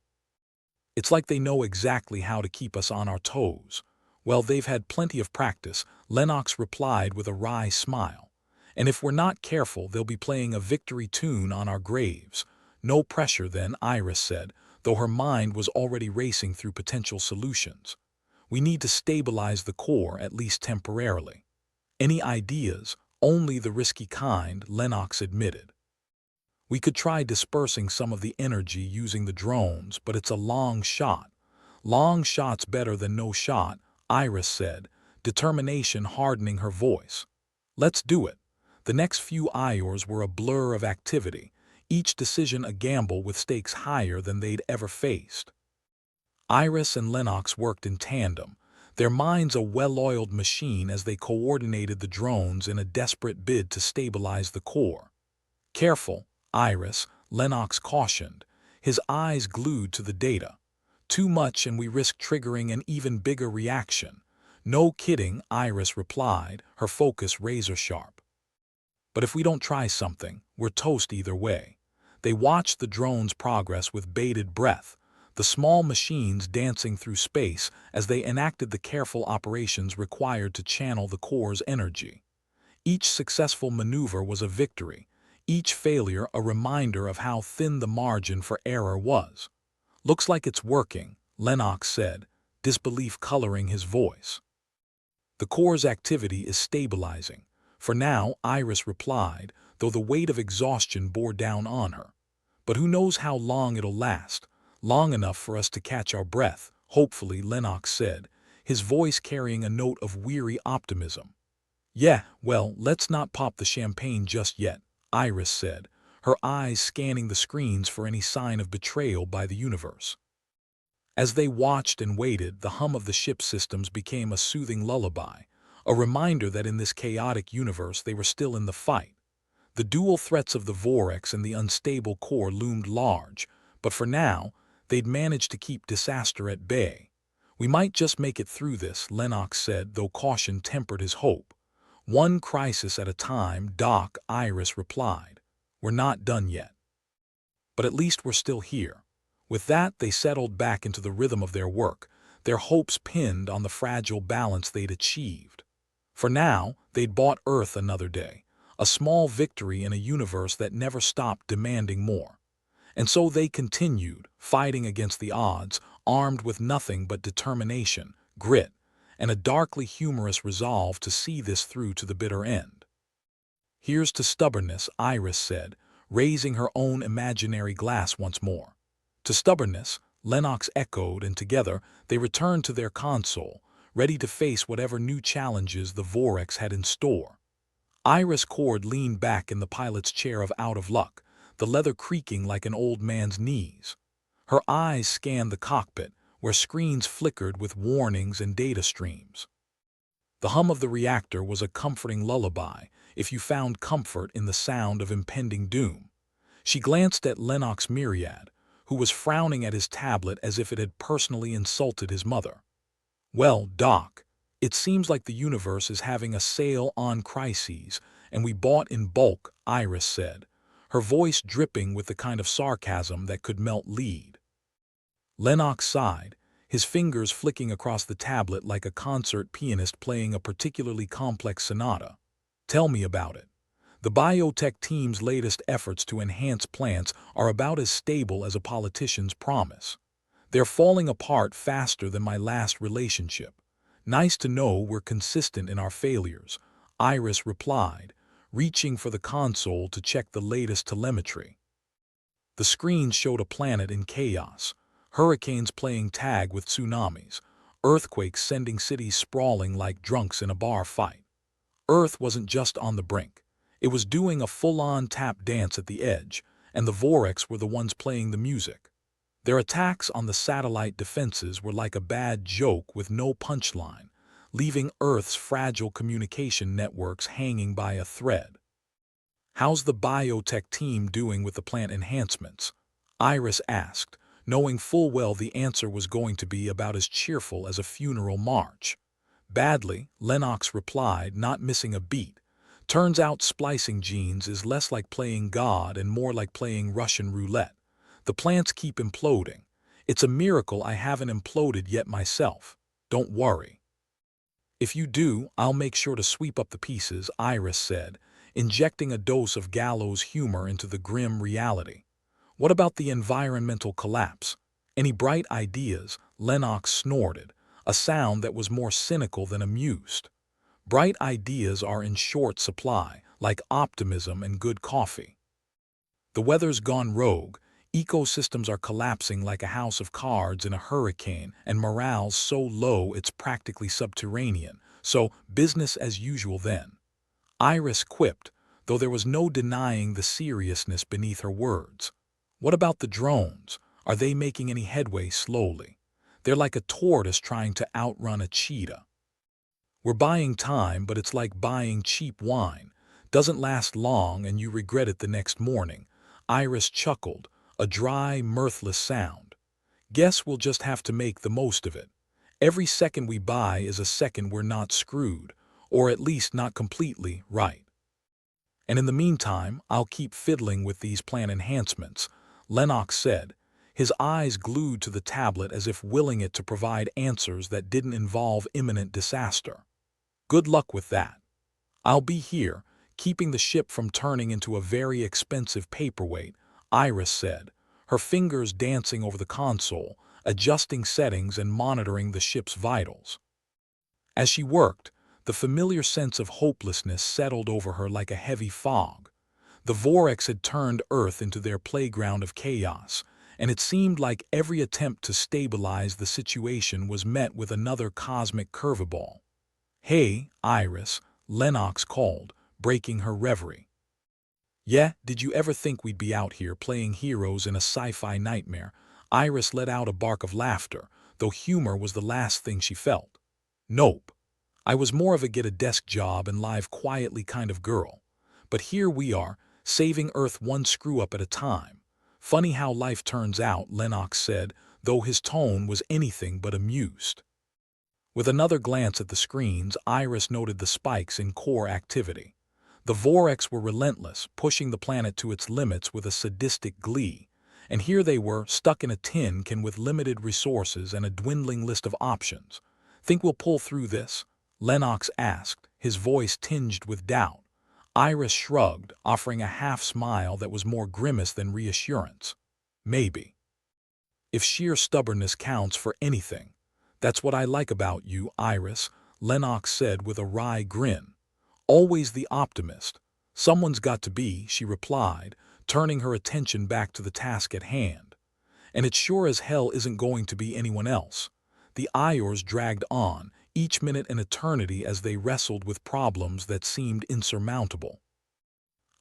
It's like they know exactly how to keep us on our toes. Well, they've had plenty of practice, Lennox replied with a wry smile. And if we're not careful, they'll be playing a victory tune on our graves. No pressure then, Iris said, though her mind was already racing through potential solutions. We need to stabilize the core, at least temporarily. Any ideas? Only the risky kind, Lennox admitted. We could try dispersing some of the energy using the drones, but it's a long shot. Long shot's better than no shot, Iris said, determination hardening her voice. Let's do it. The next few hours were a blur of activity, each decision a gamble with stakes higher than they'd ever faced. Iris and Lennox worked in tandem, their minds a well-oiled machine as they coordinated the drones in a desperate bid to stabilize the core. Careful, Iris, Lennox cautioned, his eyes glued to the data. Too much and we risk triggering an even bigger reaction. No kidding, Iris replied, her focus razor-sharp. But if we don't try something, we're toast either way. They watched the drones' progress with bated breath, the small machines dancing through space as they enacted the careful operations required to channel the core's energy. Each successful maneuver was a victory, each failure a reminder of how thin the margin for error was. Looks like it's working, Lennox said, disbelief coloring his voice. The core's activity is stabilizing. For now, Iris replied, though the weight of exhaustion bore down on her. But who knows how long it'll last? Long enough for us to catch our breath, hopefully, Lennox said, his voice carrying a note of weary optimism. Yeah, well, let's not pop the champagne just yet, Iris said, her eyes scanning the screens for any sign of betrayal by the universe. As they watched and waited, the hum of the ship systems became a soothing lullaby, a reminder that in this chaotic universe they were still in the fight. The dual threats of the Vorex and the unstable core loomed large, but for now, they'd managed to keep disaster at bay. We might just make it through this, Lennox said, though caution tempered his hope. One crisis at a time, Doc, Iris replied. We're not done yet. But at least we're still here. With that, they settled back into the rhythm of their work, their hopes pinned on the fragile balance they'd achieved. For now, they'd bought Earth another day, a small victory in a universe that never stopped demanding more. And so they continued, fighting against the odds, armed with nothing but determination, grit, and a darkly humorous resolve to see this through to the bitter end. Here's to stubbornness, Iris said, raising her own imaginary glass once more. To stubbornness, Lennox echoed, and together they returned to their console, ready to face whatever new challenges the Vorex had in store. Iris Cord leaned back in the pilot's chair of out of luck, the leather creaking like an old man's knees. Her eyes scanned the cockpit, where screens flickered with warnings and data streams. The hum of the reactor was a comforting lullaby, if you found comfort in the sound of impending doom. She glanced at Lennox Myriad, who was frowning at his tablet as if it had personally insulted his mother. Well, Doc, it seems like the universe is having a sale on crises, and we bought in bulk, Iris said, her voice dripping with the kind of sarcasm that could melt lead. Lennox sighed, his fingers flicking across the tablet like a concert pianist playing a particularly complex sonata. Tell me about it. The biotech team's latest efforts to enhance plants are about as stable as a politician's promise. They're falling apart faster than my last relationship. Nice to know we're consistent in our failures, Iris replied, reaching for the console to check the latest telemetry. The screen showed a planet in chaos, hurricanes playing tag with tsunamis, earthquakes sending cities sprawling like drunks in a bar fight. Earth wasn't just on the brink. It was doing a full-on tap dance at the edge, and the Vorex were the ones playing the music. Their attacks on the satellite defenses were like a bad joke with no punchline, leaving Earth's fragile communication networks hanging by a thread. How's the biotech team doing with the plant enhancements? Iris asked, knowing full well the answer was going to be about as cheerful as a funeral march. Badly, Lennox replied, not missing a beat. Turns out splicing genes is less like playing God and more like playing Russian roulette. The plants keep imploding. It's a miracle I haven't imploded yet myself. Don't worry. If you do, I'll make sure to sweep up the pieces, Iris said, injecting a dose of gallows humor into the grim reality. What about the environmental collapse? Any bright ideas? Lennox snorted, a sound that was more cynical than amused. Bright ideas are in short supply, like optimism and good coffee. The weather's gone rogue, ecosystems are collapsing like a house of cards in a hurricane, and morale's so low it's practically subterranean, so business as usual then. Iris quipped, though there was no denying the seriousness beneath her words. What about the drones? Are they making any headway slowly? They're like a tortoise trying to outrun a cheetah. We're buying time, but it's like buying cheap wine. Doesn't last long and you regret it the next morning. Iris chuckled, a dry, mirthless sound. Guess we'll just have to make the most of it. Every second we buy is a second we're not screwed, or at least not completely right. And in the meantime, I'll keep fiddling with these plan enhancements, Lennox said, his eyes glued to the tablet as if willing it to provide answers that didn't involve imminent disaster. Good luck with that. I'll be here, keeping the ship from turning into a very expensive paperweight, Iris said, her fingers dancing over the console, adjusting settings and monitoring the ship's vitals. As she worked, the familiar sense of hopelessness settled over her like a heavy fog. The Vorex had turned Earth into their playground of chaos, and it seemed like every attempt to stabilize the situation was met with another cosmic curveball. "Hey, Iris," Lennox called, breaking her reverie. "Yeah, did you ever think we'd be out here playing heroes in a sci-fi nightmare?" Iris let out a bark of laughter, though humor was the last thing she felt. "Nope. I was more of a get-a-desk job and live quietly kind of girl. But here we are, saving Earth one screw-up at a time. Funny how life turns out," Lennox said, though his tone was anything but amused. With another glance at the screens, Iris noted the spikes in core activity. The Vorex were relentless, pushing the planet to its limits with a sadistic glee. And here they were, stuck in a tin can with limited resources and a dwindling list of options. "Think we'll pull through this?" Lennox asked, his voice tinged with doubt. Iris shrugged, offering a half-smile that was more grimace than reassurance. "Maybe. If sheer stubbornness counts for anything. That's what I like about you, Iris," Lennox said with a wry grin. "Always the optimist." "Someone's got to be," she replied, turning her attention back to the task at hand. "And it sure as hell isn't going to be anyone else." The Iors dragged on, each minute an eternity as they wrestled with problems that seemed insurmountable.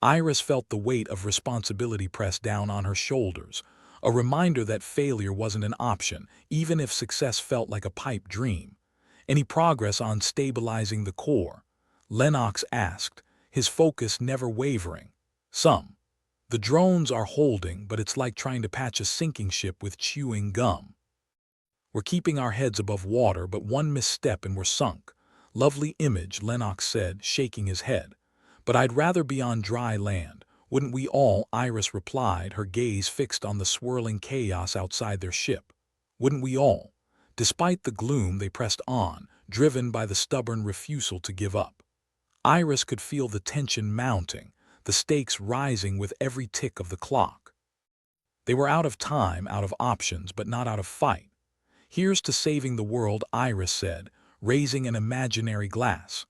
Iris felt the weight of responsibility press down on her shoulders, a reminder that failure wasn't an option, even if success felt like a pipe dream. "Any progress on stabilizing the core?" Lennox asked, his focus never wavering. "Some. The drones are holding, but it's like trying to patch a sinking ship with chewing gum. We're keeping our heads above water, but one misstep and we're sunk." "Lovely image," Lennox said, shaking his head. "But I'd rather be on dry land. Wouldn't we all?" Iris replied, her gaze fixed on the swirling chaos outside their ship. "Wouldn't we all?" Despite the gloom, they pressed on, driven by the stubborn refusal to give up. Iris could feel the tension mounting, the stakes rising with every tick of the clock. They were out of time, out of options, but not out of fight. "Here's to saving the world," Iris said, raising an imaginary glass.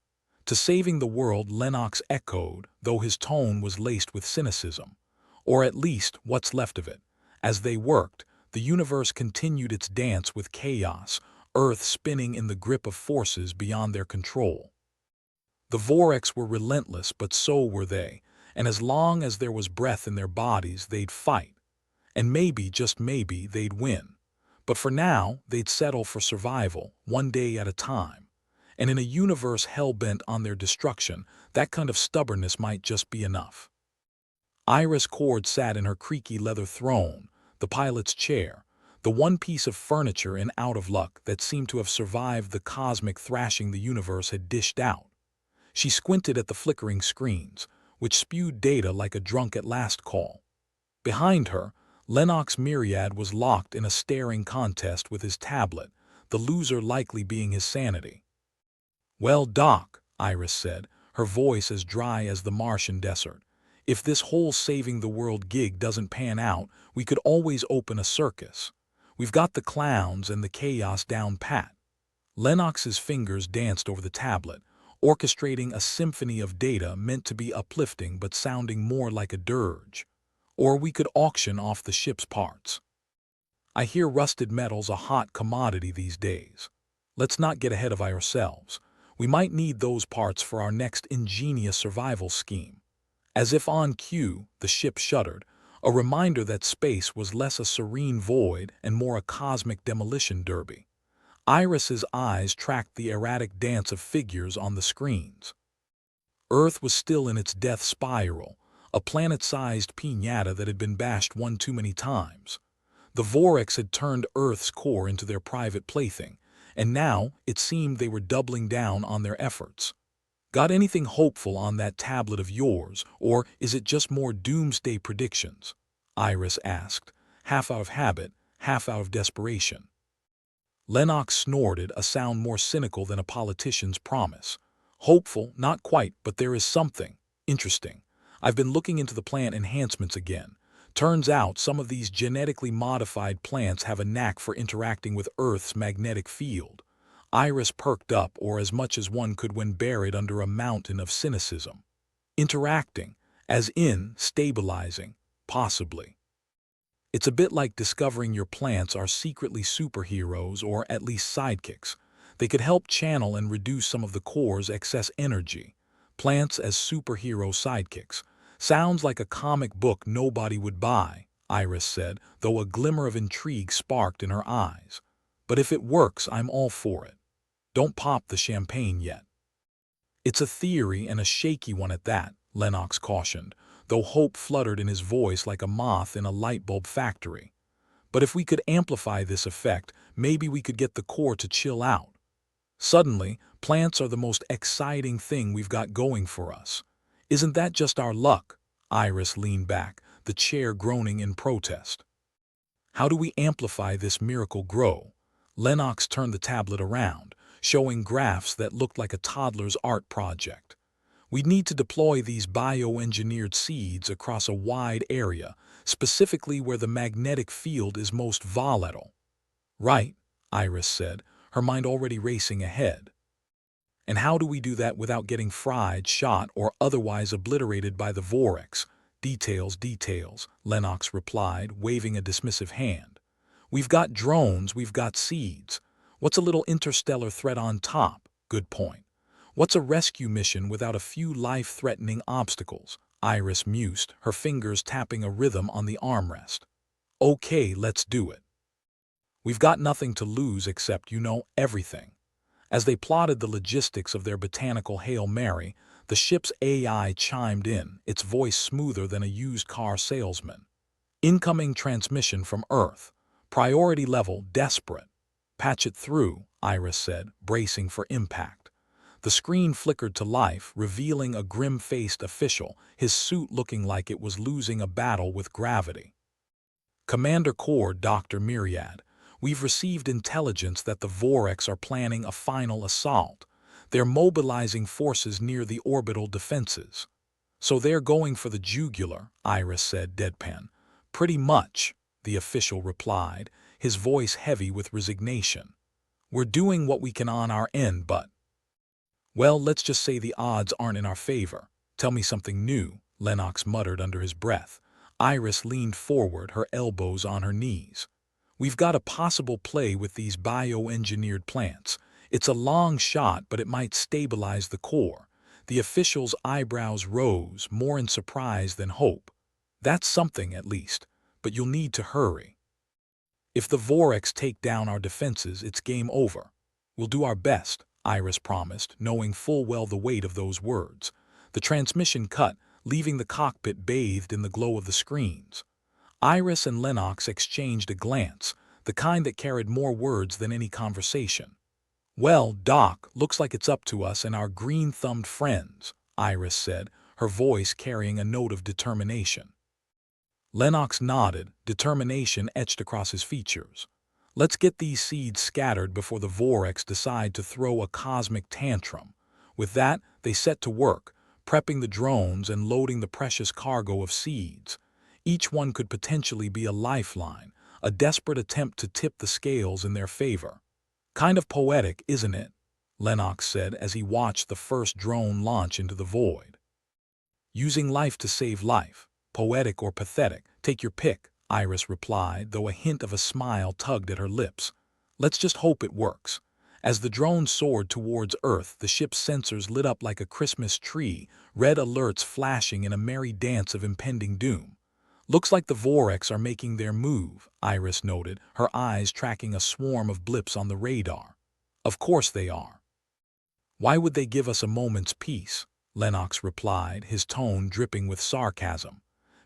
"To saving the world," Lennox echoed, though his tone was laced with cynicism. "Or at least, what's left of it." As they worked, the universe continued its dance with chaos, Earth spinning in the grip of forces beyond their control. The Vorex were relentless, but so were they, and as long as there was breath in their bodies, they'd fight. And maybe, just maybe, they'd win. But for now, they'd settle for survival, one day at a time. And in a universe hell-bent on their destruction, that kind of stubbornness might just be enough. Iris Cord sat in her creaky leather throne, the pilot's chair, the one piece of furniture in out of luck that seemed to have survived the cosmic thrashing the universe had dished out. She squinted at the flickering screens, which spewed data like a drunk at last call. Behind her, Lennox Myriad was locked in a staring contest with his tablet, the loser likely being his sanity. "Well, Doc," Iris said, her voice as dry as the Martian desert, "if this whole saving the world gig doesn't pan out, we could always open a circus. We've got the clowns and the chaos down pat." Lennox's fingers danced over the tablet, orchestrating a symphony of data meant to be uplifting but sounding more like a dirge. "Or we could auction off the ship's parts. I hear rusted metal's a hot commodity these days. Let's not get ahead of ourselves. We might need those parts for our next ingenious survival scheme." As if on cue, the ship shuddered, a reminder that space was less a serene void and more a cosmic demolition derby. Iris's eyes tracked the erratic dance of figures on the screens. Earth was still in its death spiral, a planet-sized piñata that had been bashed one too many times. The Vorex had turned Earth's core into their private plaything, and now it seemed they were doubling down on their efforts. "Got anything hopeful on that tablet of yours, or is it just more doomsday predictions?" Iris asked, half out of habit, half out of desperation. Lennox snorted, a sound more cynical than a politician's promise. "Hopeful, not quite, but there is something interesting. I've been looking into the plant enhancements again. Turns out some of these genetically modified plants have a knack for interacting with Earth's magnetic field." Iris perked up, or as much as one could when buried under a mountain of cynicism. "Interacting, as in stabilizing, possibly. It's a bit like discovering your plants are secretly superheroes or at least sidekicks. They could help channel and reduce some of the core's excess energy. Plants as superhero sidekicks. Sounds like a comic book nobody would buy," Iris said, though a glimmer of intrigue sparked in her eyes. "But if it works, I'm all for it. Don't pop the champagne yet." "It's a theory and a shaky one at that," Lennox cautioned, though hope fluttered in his voice like a moth in a light bulb factory. "But if we could amplify this effect, maybe we could get the core to chill out. Suddenly, plants are the most exciting thing we've got going for us. Isn't that just our luck?" Iris leaned back, the chair groaning in protest. "How do we amplify this miracle grow?" Lennox turned the tablet around, showing graphs that looked like a toddler's art project. "We'd need to deploy these bioengineered seeds across a wide area, specifically where the magnetic field is most volatile." "Right," Iris said, her mind already racing ahead. "And how do we do that without getting fried, shot, or otherwise obliterated by the Vorex?" Details, Lennox replied, waving a dismissive hand. "We've got drones, we've got seeds. What's a little interstellar threat on top? Good point. What's a rescue mission without a few life-threatening obstacles?" Iris mused, her fingers tapping a rhythm on the armrest. "Okay, let's do it. We've got nothing to lose except, everything." As they plotted the logistics of their botanical Hail Mary, the ship's AI chimed in, its voice smoother than a used car salesman. "Incoming transmission from Earth. Priority level desperate." "Patch it through," Iris said, bracing for impact. The screen flickered to life, revealing a grim-faced official, his suit looking like it was losing a battle with gravity. "Commander Core, Dr. Myriad. We've received intelligence that the Vorex are planning a final assault. They're mobilizing forces near the orbital defenses." "So they're going for the jugular," Iris said, deadpan. "Pretty much," the official replied, his voice heavy with resignation. "We're doing what we can on our end, but—" "Well, let's just say the odds aren't in our favor. Tell me something new," Lennox muttered under his breath. Iris leaned forward, her elbows on her knees. "We've got a possible play with these bioengineered plants. It's a long shot, but it might stabilize the core." The official's eyebrows rose, more in surprise than hope. "That's something, at least, but you'll need to hurry. If the Vorex take down our defenses, it's game over." "We'll do our best," Iris promised, knowing full well the weight of those words. The transmission cut, leaving the cockpit bathed in the glow of the screens. Iris and Lennox exchanged a glance, the kind that carried more words than any conversation. "Well, Doc, looks like it's up to us and our green-thumbed friends," Iris said, her voice carrying a note of determination. Lennox nodded, determination etched across his features. "Let's get these seeds scattered before the Vorex decide to throw a cosmic tantrum." With that, they set to work, prepping the drones and loading the precious cargo of seeds. Each one could potentially be a lifeline, a desperate attempt to tip the scales in their favor. "Kind of poetic, isn't it?" Lennox said as he watched the first drone launch into the void. "Using life to save life. Poetic or pathetic, take your pick," Iris replied, though a hint of a smile tugged at her lips. "Let's just hope it works." As the drone soared towards Earth, the ship's sensors lit up like a Christmas tree, red alerts flashing in a merry dance of impending doom. "Looks like the Vorex are making their move," Iris noted, her eyes tracking a swarm of blips on the radar. "Of course they are. Why would they give us a moment's peace?" Lennox replied, his tone dripping with sarcasm.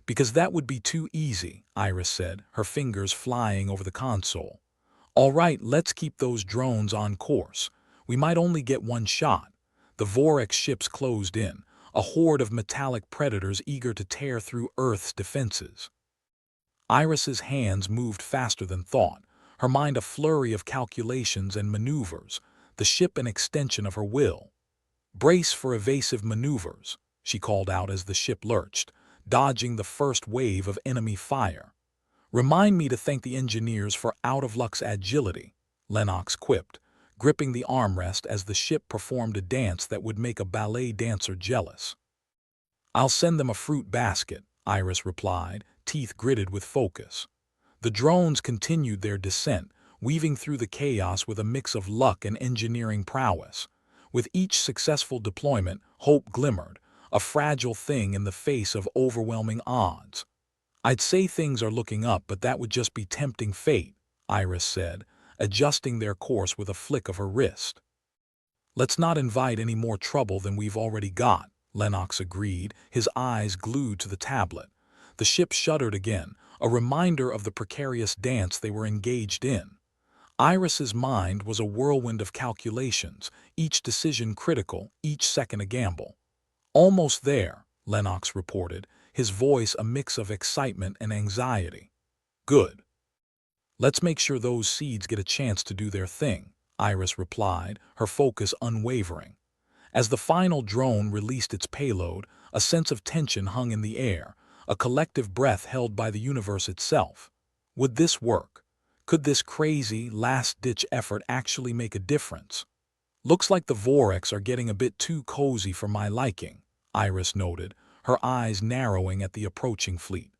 "Because that would be too easy," Iris said, her fingers flying over the console. "All right, let's keep those drones on course. We might only get one shot." The Vorex ships closed in, a horde of metallic predators eager to tear through Earth's defenses. Iris's hands moved faster than thought, her mind a flurry of calculations and maneuvers, the ship an extension of her will. "Brace for evasive maneuvers," she called out as the ship lurched, dodging the first wave of enemy fire. "Remind me to thank the engineers for out-of-luck's agility," Lennox quipped, gripping the armrest as the ship performed a dance that would make a ballet dancer jealous. "I'll send them a fruit basket," Iris replied, teeth gritted with focus. The drones continued their descent, weaving through the chaos with a mix of luck and engineering prowess. With each successful deployment, hope glimmered, a fragile thing in the face of overwhelming odds. "I'd say things are looking up, but that would just be tempting fate," Iris said, adjusting their course with a flick of her wrist. "Let's not invite any more trouble than we've already got," Lennox agreed, his eyes glued to the tablet. The ship shuddered again, a reminder of the precarious dance they were engaged in. Iris's mind was a whirlwind of calculations, each decision critical, each second a gamble. "Almost there," Lennox reported, his voice a mix of excitement and anxiety. "Good. Let's make sure those seeds get a chance to do their thing," Iris replied, her focus unwavering. As the final drone released its payload, a sense of tension hung in the air, a collective breath held by the universe itself. Would this work? Could this crazy, last-ditch effort actually make a difference? "Looks like the Vorex are getting a bit too cozy for my liking," Iris noted, her eyes narrowing at the approaching fleet.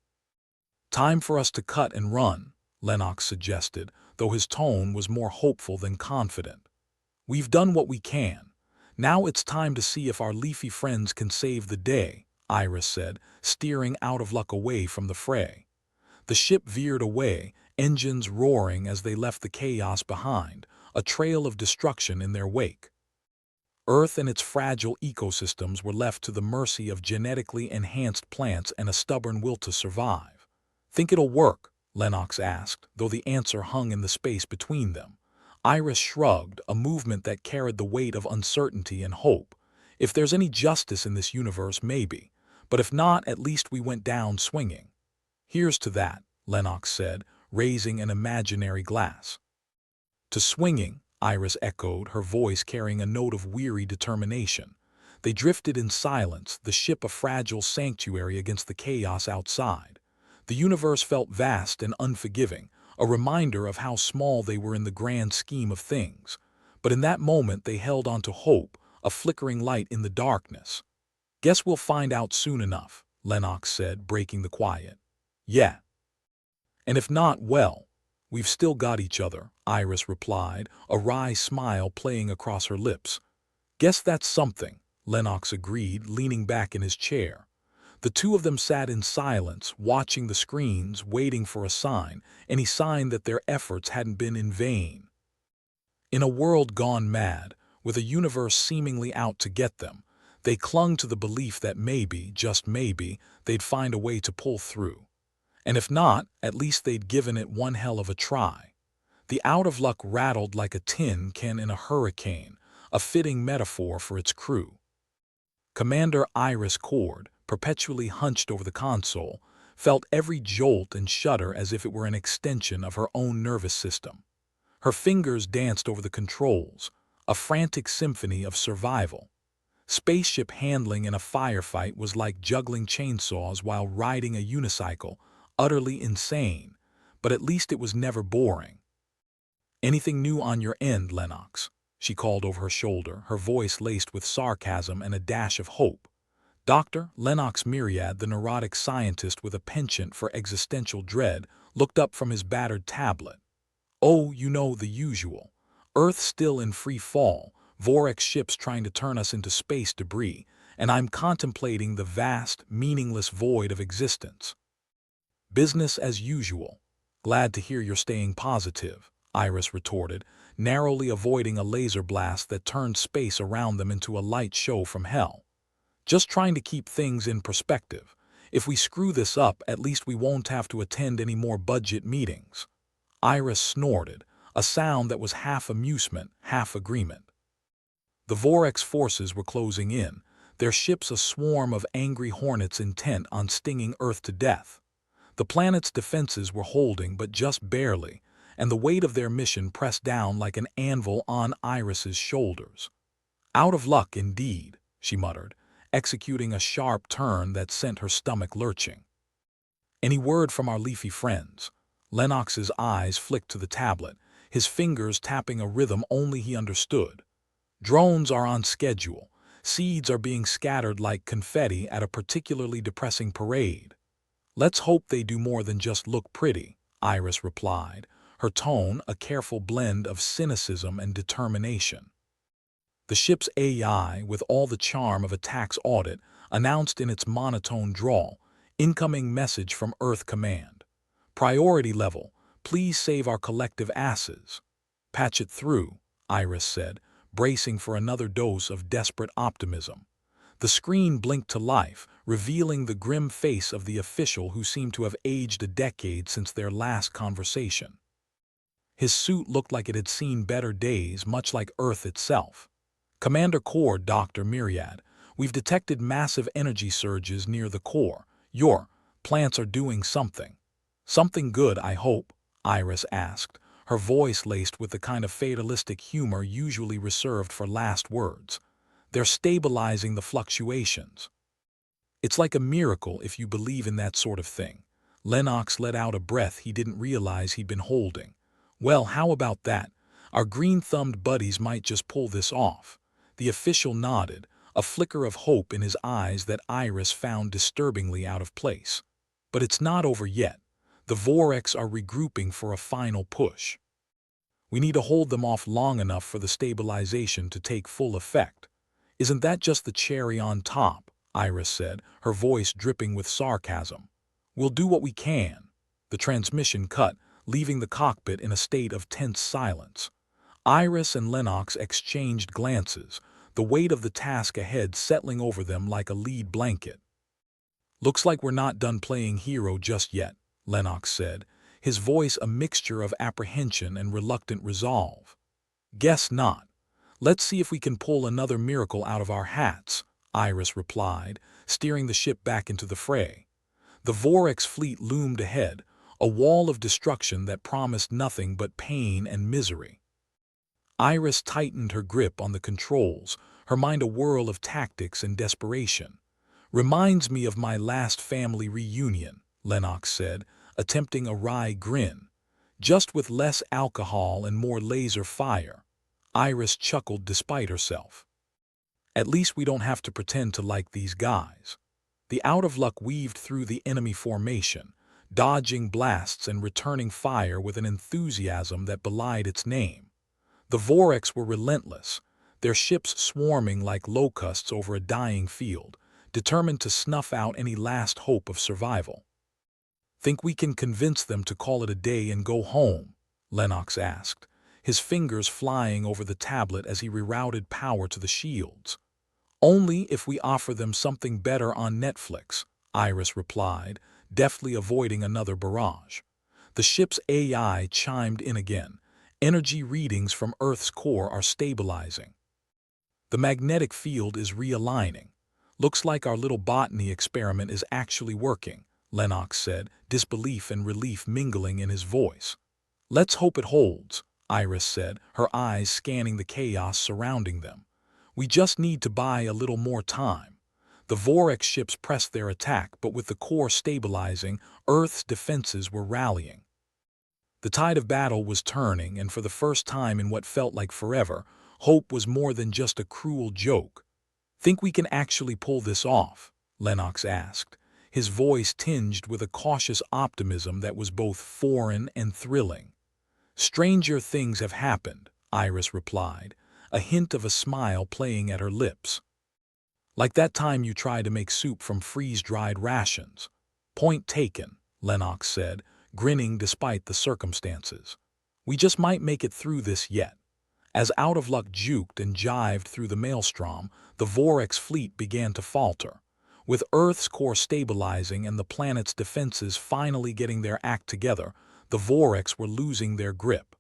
"Time for us to cut and run," Lennox suggested, though his tone was more hopeful than confident. "We've done what we can. Now it's time to see if our leafy friends can save the day," Iris said, steering out-of-luck away from the fray. The ship veered away, engines roaring as they left the chaos behind, a trail of destruction in their wake. Earth and its fragile ecosystems were left to the mercy of genetically enhanced plants and a stubborn will to survive. "Think it'll work?" Lennox asked, though the answer hung in the space between them. Iris shrugged, a movement that carried the weight of uncertainty and hope. "If there's any justice in this universe, maybe. But if not, at least we went down swinging." "Here's to that," Lennox said, raising an imaginary glass. "To swinging," Iris echoed, her voice carrying a note of weary determination. They drifted in silence, the ship a fragile sanctuary against the chaos outside. The universe felt vast and unforgiving, a reminder of how small they were in the grand scheme of things. But in that moment they held on to hope, a flickering light in the darkness. "Guess we'll find out soon enough," Lennox said, breaking the quiet. "Yeah. And if not, well, we've still got each other," Iris replied, a wry smile playing across her lips. "Guess that's something," Lennox agreed, leaning back in his chair. The two of them sat in silence, watching the screens, waiting for a sign, any sign that their efforts hadn't been in vain. In a world gone mad, with a universe seemingly out to get them, they clung to the belief that maybe, just maybe, they'd find a way to pull through. And if not, at least they'd given it one hell of a try. The out-of-luck rattled like a tin can in a hurricane, a fitting metaphor for its crew. Commander Iris Cord, perpetually hunched over the console, felt every jolt and shudder as if it were an extension of her own nervous system. Her fingers danced over the controls, a frantic symphony of survival. Spaceship handling in a firefight was like juggling chainsaws while riding a unicycle, utterly insane, but at least it was never boring. "Anything new on your end, Lennox?" she called over her shoulder, her voice laced with sarcasm and a dash of hope. Dr. Lennox Myriad, the neurotic scientist with a penchant for existential dread, looked up from his battered tablet. "Oh, you know, the usual. Earth still in free fall, Vorex ships trying to turn us into space debris, and I'm contemplating the vast, meaningless void of existence." "Business as usual. Glad to hear you're staying positive," Iris retorted, narrowly avoiding a laser blast that turned space around them into a light show from hell. "Just trying to keep things in perspective. If we screw this up, at least we won't have to attend any more budget meetings." Iris snorted, a sound that was half amusement, half agreement. The Vorex forces were closing in, their ships a swarm of angry hornets intent on stinging Earth to death. The planet's defenses were holding, but just barely, and the weight of their mission pressed down like an anvil on Iris's shoulders. "Out of luck indeed," she muttered, executing a sharp turn that sent her stomach lurching. "Any word from our leafy friends?" Lennox's eyes flicked to the tablet, his fingers tapping a rhythm only he understood. "Drones are on schedule. Seeds are being scattered like confetti at a particularly depressing parade." "Let's hope they do more than just look pretty," Iris replied, her tone a careful blend of cynicism and determination. The ship's AI, with all the charm of a tax audit, announced in its monotone drawl, "Incoming message from Earth Command. Priority level, please save our collective asses." "Patch it through," Iris said, bracing for another dose of desperate optimism. The screen blinked to life, revealing the grim face of the official who seemed to have aged a decade since their last conversation. His suit looked like it had seen better days, much like Earth itself. "Commander Cord, Dr. Myriad, we've detected massive energy surges near the core. Your plants are doing something." "Something good, I hope?" Iris asked, her voice laced with the kind of fatalistic humor usually reserved for last words. "They're stabilizing the fluctuations." "It's like a miracle if you believe in that sort of thing." Lennox let out a breath he didn't realize he'd been holding. "Well, how about that? Our green-thumbed buddies might just pull this off." The official nodded, a flicker of hope in his eyes that Iris found disturbingly out of place. "But it's not over yet. The Vorex are regrouping for a final push. We need to hold them off long enough for the stabilization to take full effect." "Isn't that just the cherry on top?" Iris said, her voice dripping with sarcasm. "We'll do what we can." The transmission cut, leaving the cockpit in a state of tense silence. Iris and Lennox exchanged glances, the weight of the task ahead settling over them like a lead blanket. "Looks like we're not done playing hero just yet," Lennox said, his voice a mixture of apprehension and reluctant resolve. "Guess not. Let's see if we can pull another miracle out of our hats," Iris replied, steering the ship back into the fray. The Vorex fleet loomed ahead, a wall of destruction that promised nothing but pain and misery. Iris tightened her grip on the controls, her mind a whirl of tactics and desperation. "Reminds me of my last family reunion," Lennox said, attempting a wry grin. "Just with less alcohol and more laser fire." Iris chuckled despite herself. "At least we don't have to pretend to like these guys." The out-of-luck weaved through the enemy formation, dodging blasts and returning fire with an enthusiasm that belied its name. The Vorex were relentless, their ships swarming like locusts over a dying field, determined to snuff out any last hope of survival. "Think we can convince them to call it a day and go home?" Lennox asked, his fingers flying over the tablet as he rerouted power to the shields. "Only if we offer them something better on Netflix," Iris replied, deftly avoiding another barrage. The ship's AI chimed in again, Energy readings from Earth's core are stabilizing. The magnetic field is realigning. Looks like our little botany experiment is actually working, Lennox said, disbelief and relief mingling in his voice. Let's hope it holds, Iris said, her eyes scanning the chaos surrounding them. We just need to buy a little more time. The Vorex ships pressed their attack, but with the core stabilizing, Earth's defenses were rallying. The tide of battle was turning, and for the first time in what felt like forever, hope was more than just a cruel joke. Think we can actually pull this off? Lennox asked, his voice tinged with a cautious optimism that was both foreign and thrilling. Stranger things have happened, Iris replied, a hint of a smile playing at her lips. Like that time you tried to make soup from freeze-dried rations. Point taken, Lennox said, grinning despite the circumstances. We just might make it through this yet. As Out of Luck juked and jived through the maelstrom, the Vorex fleet began to falter. With Earth's core stabilizing and the planet's defenses finally getting their act together, the Vorex were losing their grip.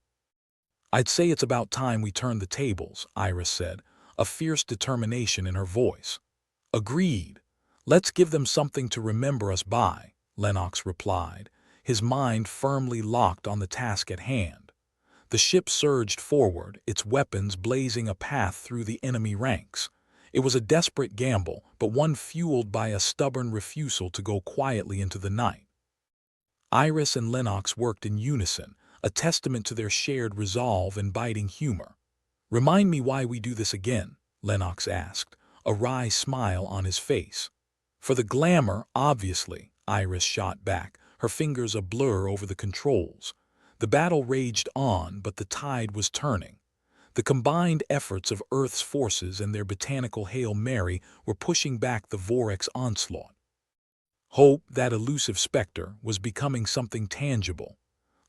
I'd say it's about time we turned the tables, Iris said, a fierce determination in her voice. Agreed. Let's give them something to remember us by, Lennox replied, his mind firmly locked on the task at hand. The ship surged forward, its weapons blazing a path through the enemy ranks. It was a desperate gamble, but one fueled by a stubborn refusal to go quietly into the night. Iris and Lennox worked in unison, a testament to their shared resolve and biting humor. Remind me why we do this again, Lennox asked, a wry smile on his face. For the glamour, obviously, Iris shot back, her fingers a blur over the controls. The battle raged on, but the tide was turning. The combined efforts of Earth's forces and their botanical Hail Mary were pushing back the Vorex onslaught. Hope, that elusive specter, was becoming something tangible.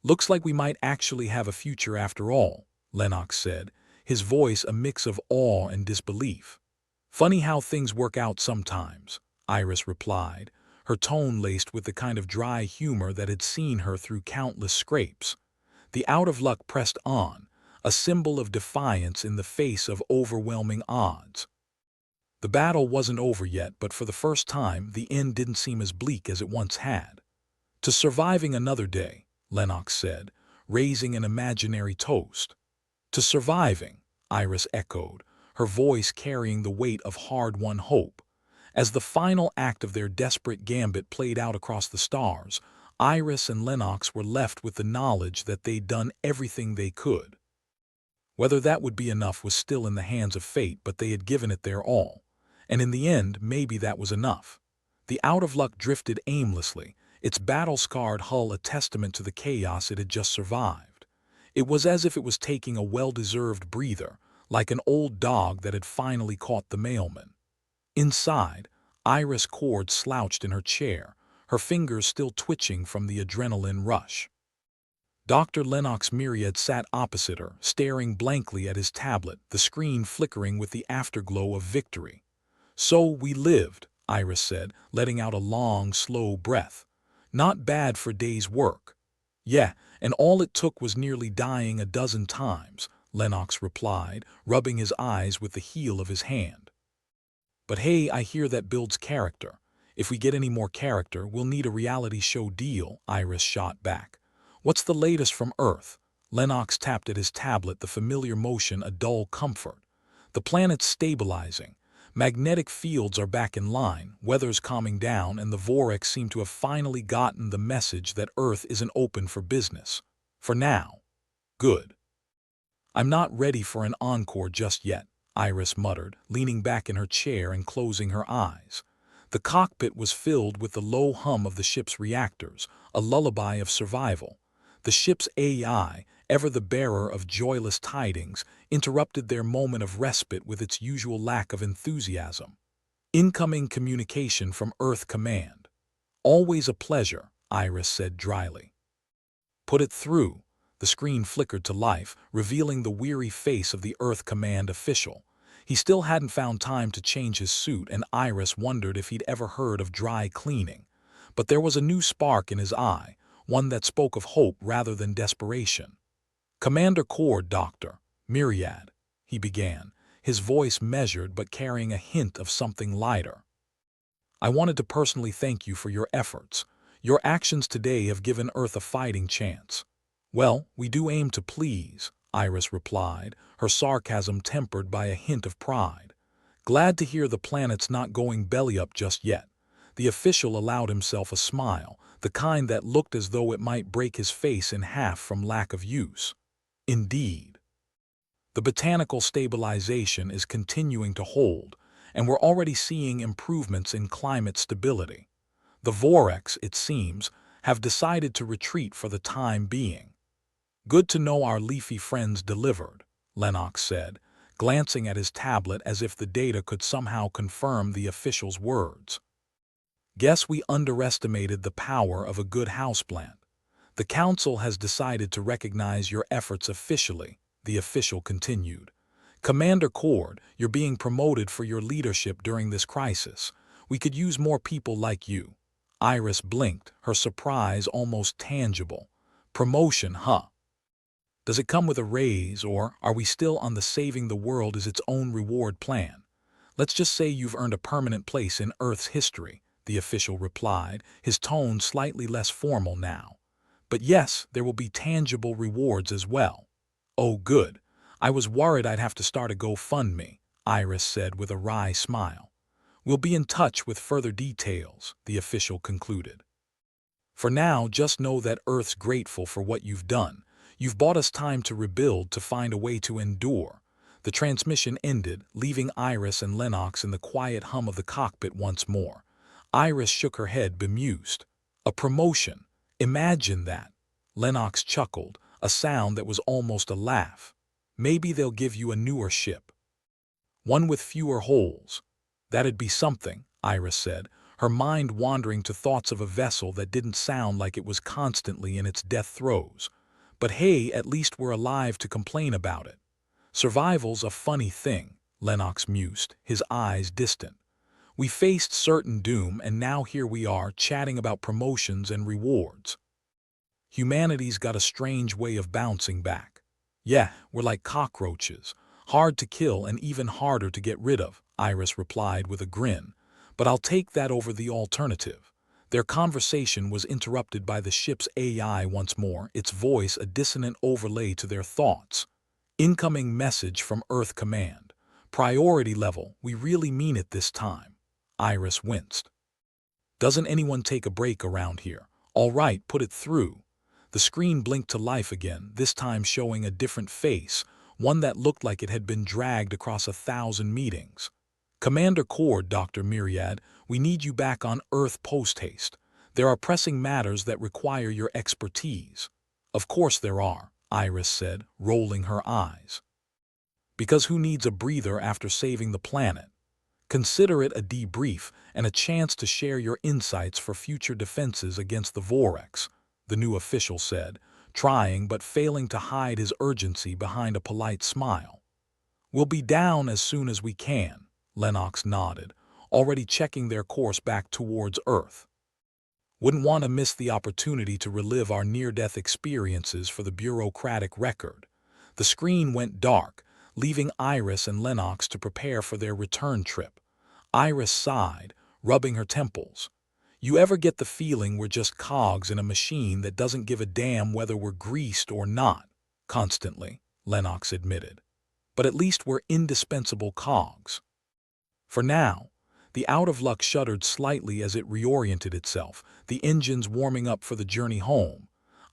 Looks like we might actually have a future after all, Lennox said, his voice a mix of awe and disbelief. Funny how things work out sometimes, Iris replied, her tone laced with the kind of dry humor that had seen her through countless scrapes. The Out of Luck pressed on, a symbol of defiance in the face of overwhelming odds. The battle wasn't over yet, but for the first time, the end didn't seem as bleak as it once had. To surviving another day, Lennox said, raising an imaginary toast. To surviving, Iris echoed, her voice carrying the weight of hard-won hope. As the final act of their desperate gambit played out across the stars, Iris and Lennox were left with the knowledge that they'd done everything they could. Whether that would be enough was still in the hands of fate, but they had given it their all. And in the end, maybe that was enough. The Out of Luck drifted aimlessly, its battle-scarred hull a testament to the chaos it had just survived. It was as if it was taking a well-deserved breather, like an old dog that had finally caught the mailman. Inside, Iris Cord slouched in her chair, her fingers still twitching from the adrenaline rush. Dr. Lennox Myriad sat opposite her, staring blankly at his tablet, the screen flickering with the afterglow of victory. So we lived, Iris said, letting out a long, slow breath. Not bad for days' work. Yeah, and all it took was nearly dying a dozen times, Lennox replied, rubbing his eyes with the heel of his hand. But hey, I hear that builds character. If we get any more character, we'll need a reality show deal, Iris shot back. What's the latest from Earth? Lennox tapped at his tablet, the familiar motion a dull comfort. The planet's stabilizing. Magnetic fields are back in line, weather's calming down, and the Vorex seem to have finally gotten the message that Earth isn't open for business. For now. Good. I'm not ready for an encore just yet, Iris muttered, leaning back in her chair and closing her eyes. The cockpit was filled with the low hum of the ship's reactors, a lullaby of survival. The ship's AI, ever the bearer of joyless tidings, interrupted their moment of respite with its usual lack of enthusiasm. Incoming communication from Earth Command. Always a pleasure, Iris said dryly. Put it through. The screen flickered to life, revealing the weary face of the Earth Command official. He still hadn't found time to change his suit, and Iris wondered if he'd ever heard of dry cleaning. But there was a new spark in his eye, one that spoke of hope rather than desperation. Commander Cord, Dr. Myriad, he began, his voice measured but carrying a hint of something lighter. I wanted to personally thank you for your efforts. Your actions today have given Earth a fighting chance. Well, we do aim to please, Iris replied, her sarcasm tempered by a hint of pride. Glad to hear the planet's not going belly up just yet. The official allowed himself a smile, the kind that looked as though it might break his face in half from lack of use. Indeed. The botanical stabilization is continuing to hold, and we're already seeing improvements in climate stability. The Vorex, it seems, have decided to retreat for the time being. Good to know our leafy friends delivered, Lennox said, glancing at his tablet as if the data could somehow confirm the official's words. Guess we underestimated the power of a good houseplant. The Council has decided to recognize your efforts officially, the official continued. Commander Cord, you're being promoted for your leadership during this crisis. We could use more people like you. Iris blinked, her surprise almost tangible. Promotion, huh? Does it come with a raise, or are we still on the saving the world as its own reward plan? Let's just say you've earned a permanent place in Earth's history, the official replied, his tone slightly less formal now. But yes, there will be tangible rewards as well. Oh, good. I was worried I'd have to start a GoFundMe, Iris said with a wry smile. We'll be in touch with further details, the official concluded. For now, just know that Earth's grateful for what you've done. You've bought us time to rebuild, to find a way to endure. The transmission ended, leaving Iris and Lennox in the quiet hum of the cockpit once more. Iris shook her head, bemused. A promotion. Imagine that. Lennox chuckled, a sound that was almost a laugh. Maybe they'll give you a newer ship. One with fewer holes. That'd be something, Iris said, her mind wandering to thoughts of a vessel that didn't sound like it was constantly in its death throes. But hey, at least we're alive to complain about it. Survival's a funny thing, Lennox mused, his eyes distant. We faced certain doom, and now here we are chatting about promotions and rewards. Humanity's got a strange way of bouncing back. Yeah, we're like cockroaches, hard to kill and even harder to get rid of, Iris replied with a grin. But I'll take that over the alternative. Their conversation was interrupted by the ship's AI once more, its voice a dissonant overlay to their thoughts. Incoming message from Earth Command. Priority level, we really mean it this time. Iris winced. Doesn't anyone take a break around here? All right, put it through. The screen blinked to life again, this time showing a different face, one that looked like it had been dragged across 1,000 meetings. Commander Cord, Dr. Myriad, we need you back on Earth post-haste. There are pressing matters that require your expertise. Of course there are, Iris said, rolling her eyes. Because who needs a breather after saving the planet? Consider it a debrief and a chance to share your insights for future defenses against the Vorex, the new official said, trying but failing to hide his urgency behind a polite smile. We'll be down as soon as we can, Lennox nodded, already checking their course back towards Earth. Wouldn't want to miss the opportunity to relive our near-death experiences for the bureaucratic record. The screen went dark, leaving Iris and Lennox to prepare for their return trip. Iris sighed, rubbing her temples. You ever get the feeling we're just cogs in a machine that doesn't give a damn whether we're greased or not? Constantly, Lennox admitted. But at least we're indispensable cogs. For now, the out-of-luck shuddered slightly as it reoriented itself, the engines warming up for the journey home.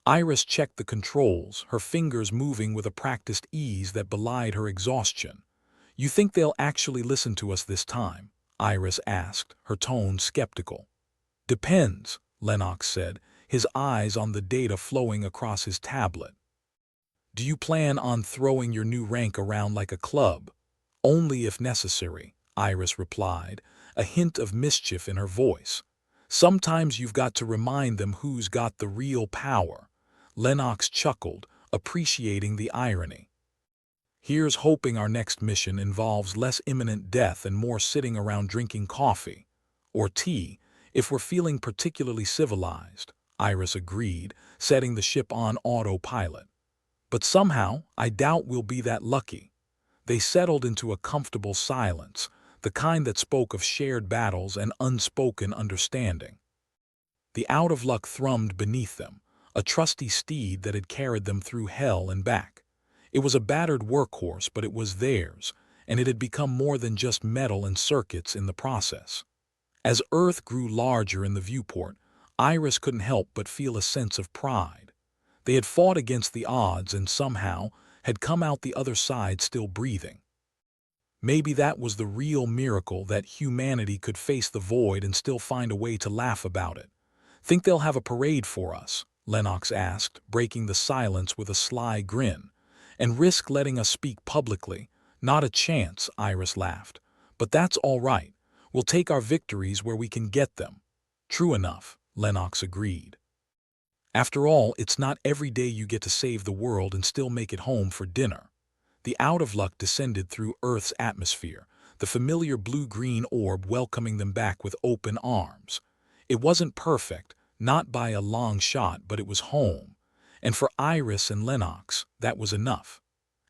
Iris checked the controls, her fingers moving with a practiced ease that belied her exhaustion. You think they'll actually listen to us this time? Iris asked, her tone skeptical. Depends, Lennox said, his eyes on the data flowing across his tablet. Do you plan on throwing your new rank around like a club? Only if necessary, Iris replied, a hint of mischief in her voice. Sometimes you've got to remind them who's got the real power. Lennox chuckled, appreciating the irony. Here's hoping our next mission involves less imminent death and more sitting around drinking coffee. Or tea, if we're feeling particularly civilized, Iris agreed, setting the ship on autopilot. But somehow, I doubt we'll be that lucky. They settled into a comfortable silence, the kind that spoke of shared battles and unspoken understanding. The out-of-luck thrummed beneath them, a trusty steed that had carried them through hell and back. It was a battered workhorse, but it was theirs, and it had become more than just metal and circuits in the process. As Earth grew larger in the viewport, Iris couldn't help but feel a sense of pride. They had fought against the odds and somehow had come out the other side still breathing. Maybe that was the real miracle, that humanity could face the void and still find a way to laugh about it. "Think they'll have a parade for us?" Lennox asked, breaking the silence with a sly grin. "And risk letting us speak publicly?" "Not a chance," Iris laughed. "But that's all right. We'll take our victories where we can get them." "True enough," Lennox agreed. "After all, it's not every day you get to save the world and still make it home for dinner." The out-of-luck descended through Earth's atmosphere, the familiar blue-green orb welcoming them back with open arms. It wasn't perfect, not by a long shot, but it was home. And for Iris and Lennox, that was enough.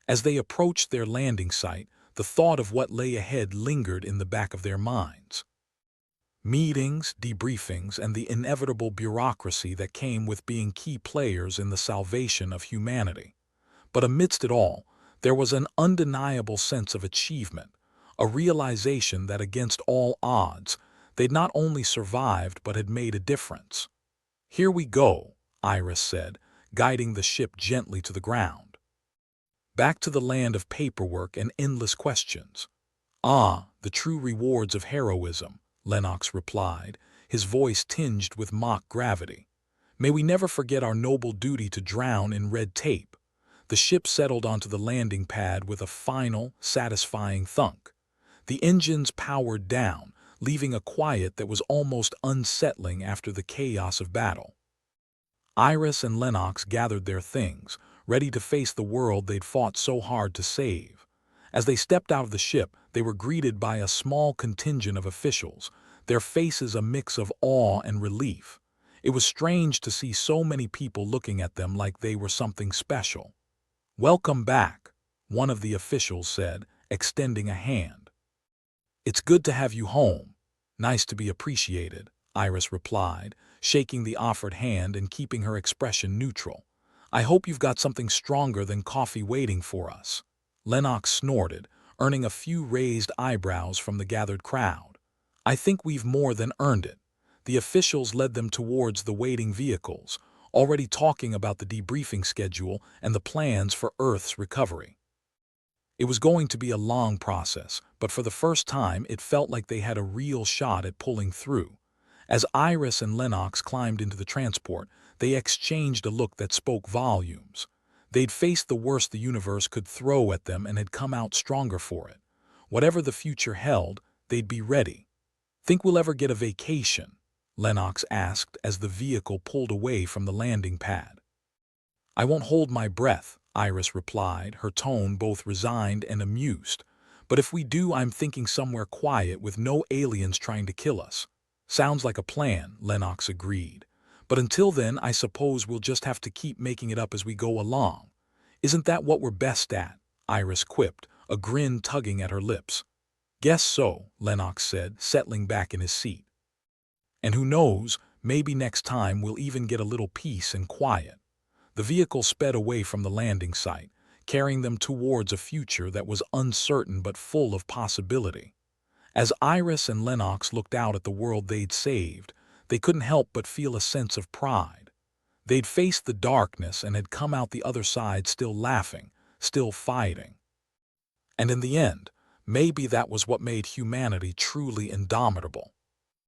As they approached their landing site, the thought of what lay ahead lingered in the back of their minds. Meetings, debriefings, and the inevitable bureaucracy that came with being key players in the salvation of humanity. But amidst it all, there was an undeniable sense of achievement, a realization that against all odds, they'd not only survived but had made a difference. "Here we go," Iris said, guiding the ship gently to the ground. "Back to the land of paperwork and endless questions." "Ah, the true rewards of heroism," Lennox replied, his voice tinged with mock gravity. "May we never forget our noble duty to drown in red tape." The ship settled onto the landing pad with a final, satisfying thunk. The engines powered down, leaving a quiet that was almost unsettling after the chaos of battle. Iris and Lennox gathered their things, ready to face the world they'd fought so hard to save. As they stepped out of the ship, they were greeted by a small contingent of officials, their faces a mix of awe and relief. It was strange to see so many people looking at them like they were something special. "Welcome back," one of the officials said, extending a hand. "It's good to have you home." "Nice to be appreciated," Iris replied, shaking the offered hand and keeping her expression neutral. "I hope you've got something stronger than coffee waiting for us." Lennox snorted, earning a few raised eyebrows from the gathered crowd. "I think we've more than earned it." The officials led them towards the waiting vehicles, already talking about the debriefing schedule and the plans for Earth's recovery. It was going to be a long process, but for the first time it felt like they had a real shot at pulling through. As Iris and Lennox climbed into the transport, they exchanged a look that spoke volumes. They'd faced the worst the universe could throw at them and had come out stronger for it. Whatever the future held, they'd be ready. "Think we'll ever get a vacation?" Lennox asked as the vehicle pulled away from the landing pad. "I won't hold my breath," Iris replied, her tone both resigned and amused. "But if we do, I'm thinking somewhere quiet with no aliens trying to kill us." "Sounds like a plan," Lennox agreed. "But until then, I suppose we'll just have to keep making it up as we go along." "Isn't that what we're best at?" Iris quipped, a grin tugging at her lips. "Guess so," Lennox said, settling back in his seat. "And who knows, maybe next time we'll even get a little peace and quiet." The vehicle sped away from the landing site, carrying them towards a future that was uncertain but full of possibility. As Iris and Lennox looked out at the world they'd saved, they couldn't help but feel a sense of pride. They'd faced the darkness and had come out the other side still laughing, still fighting. And in the end, maybe that was what made humanity truly indomitable.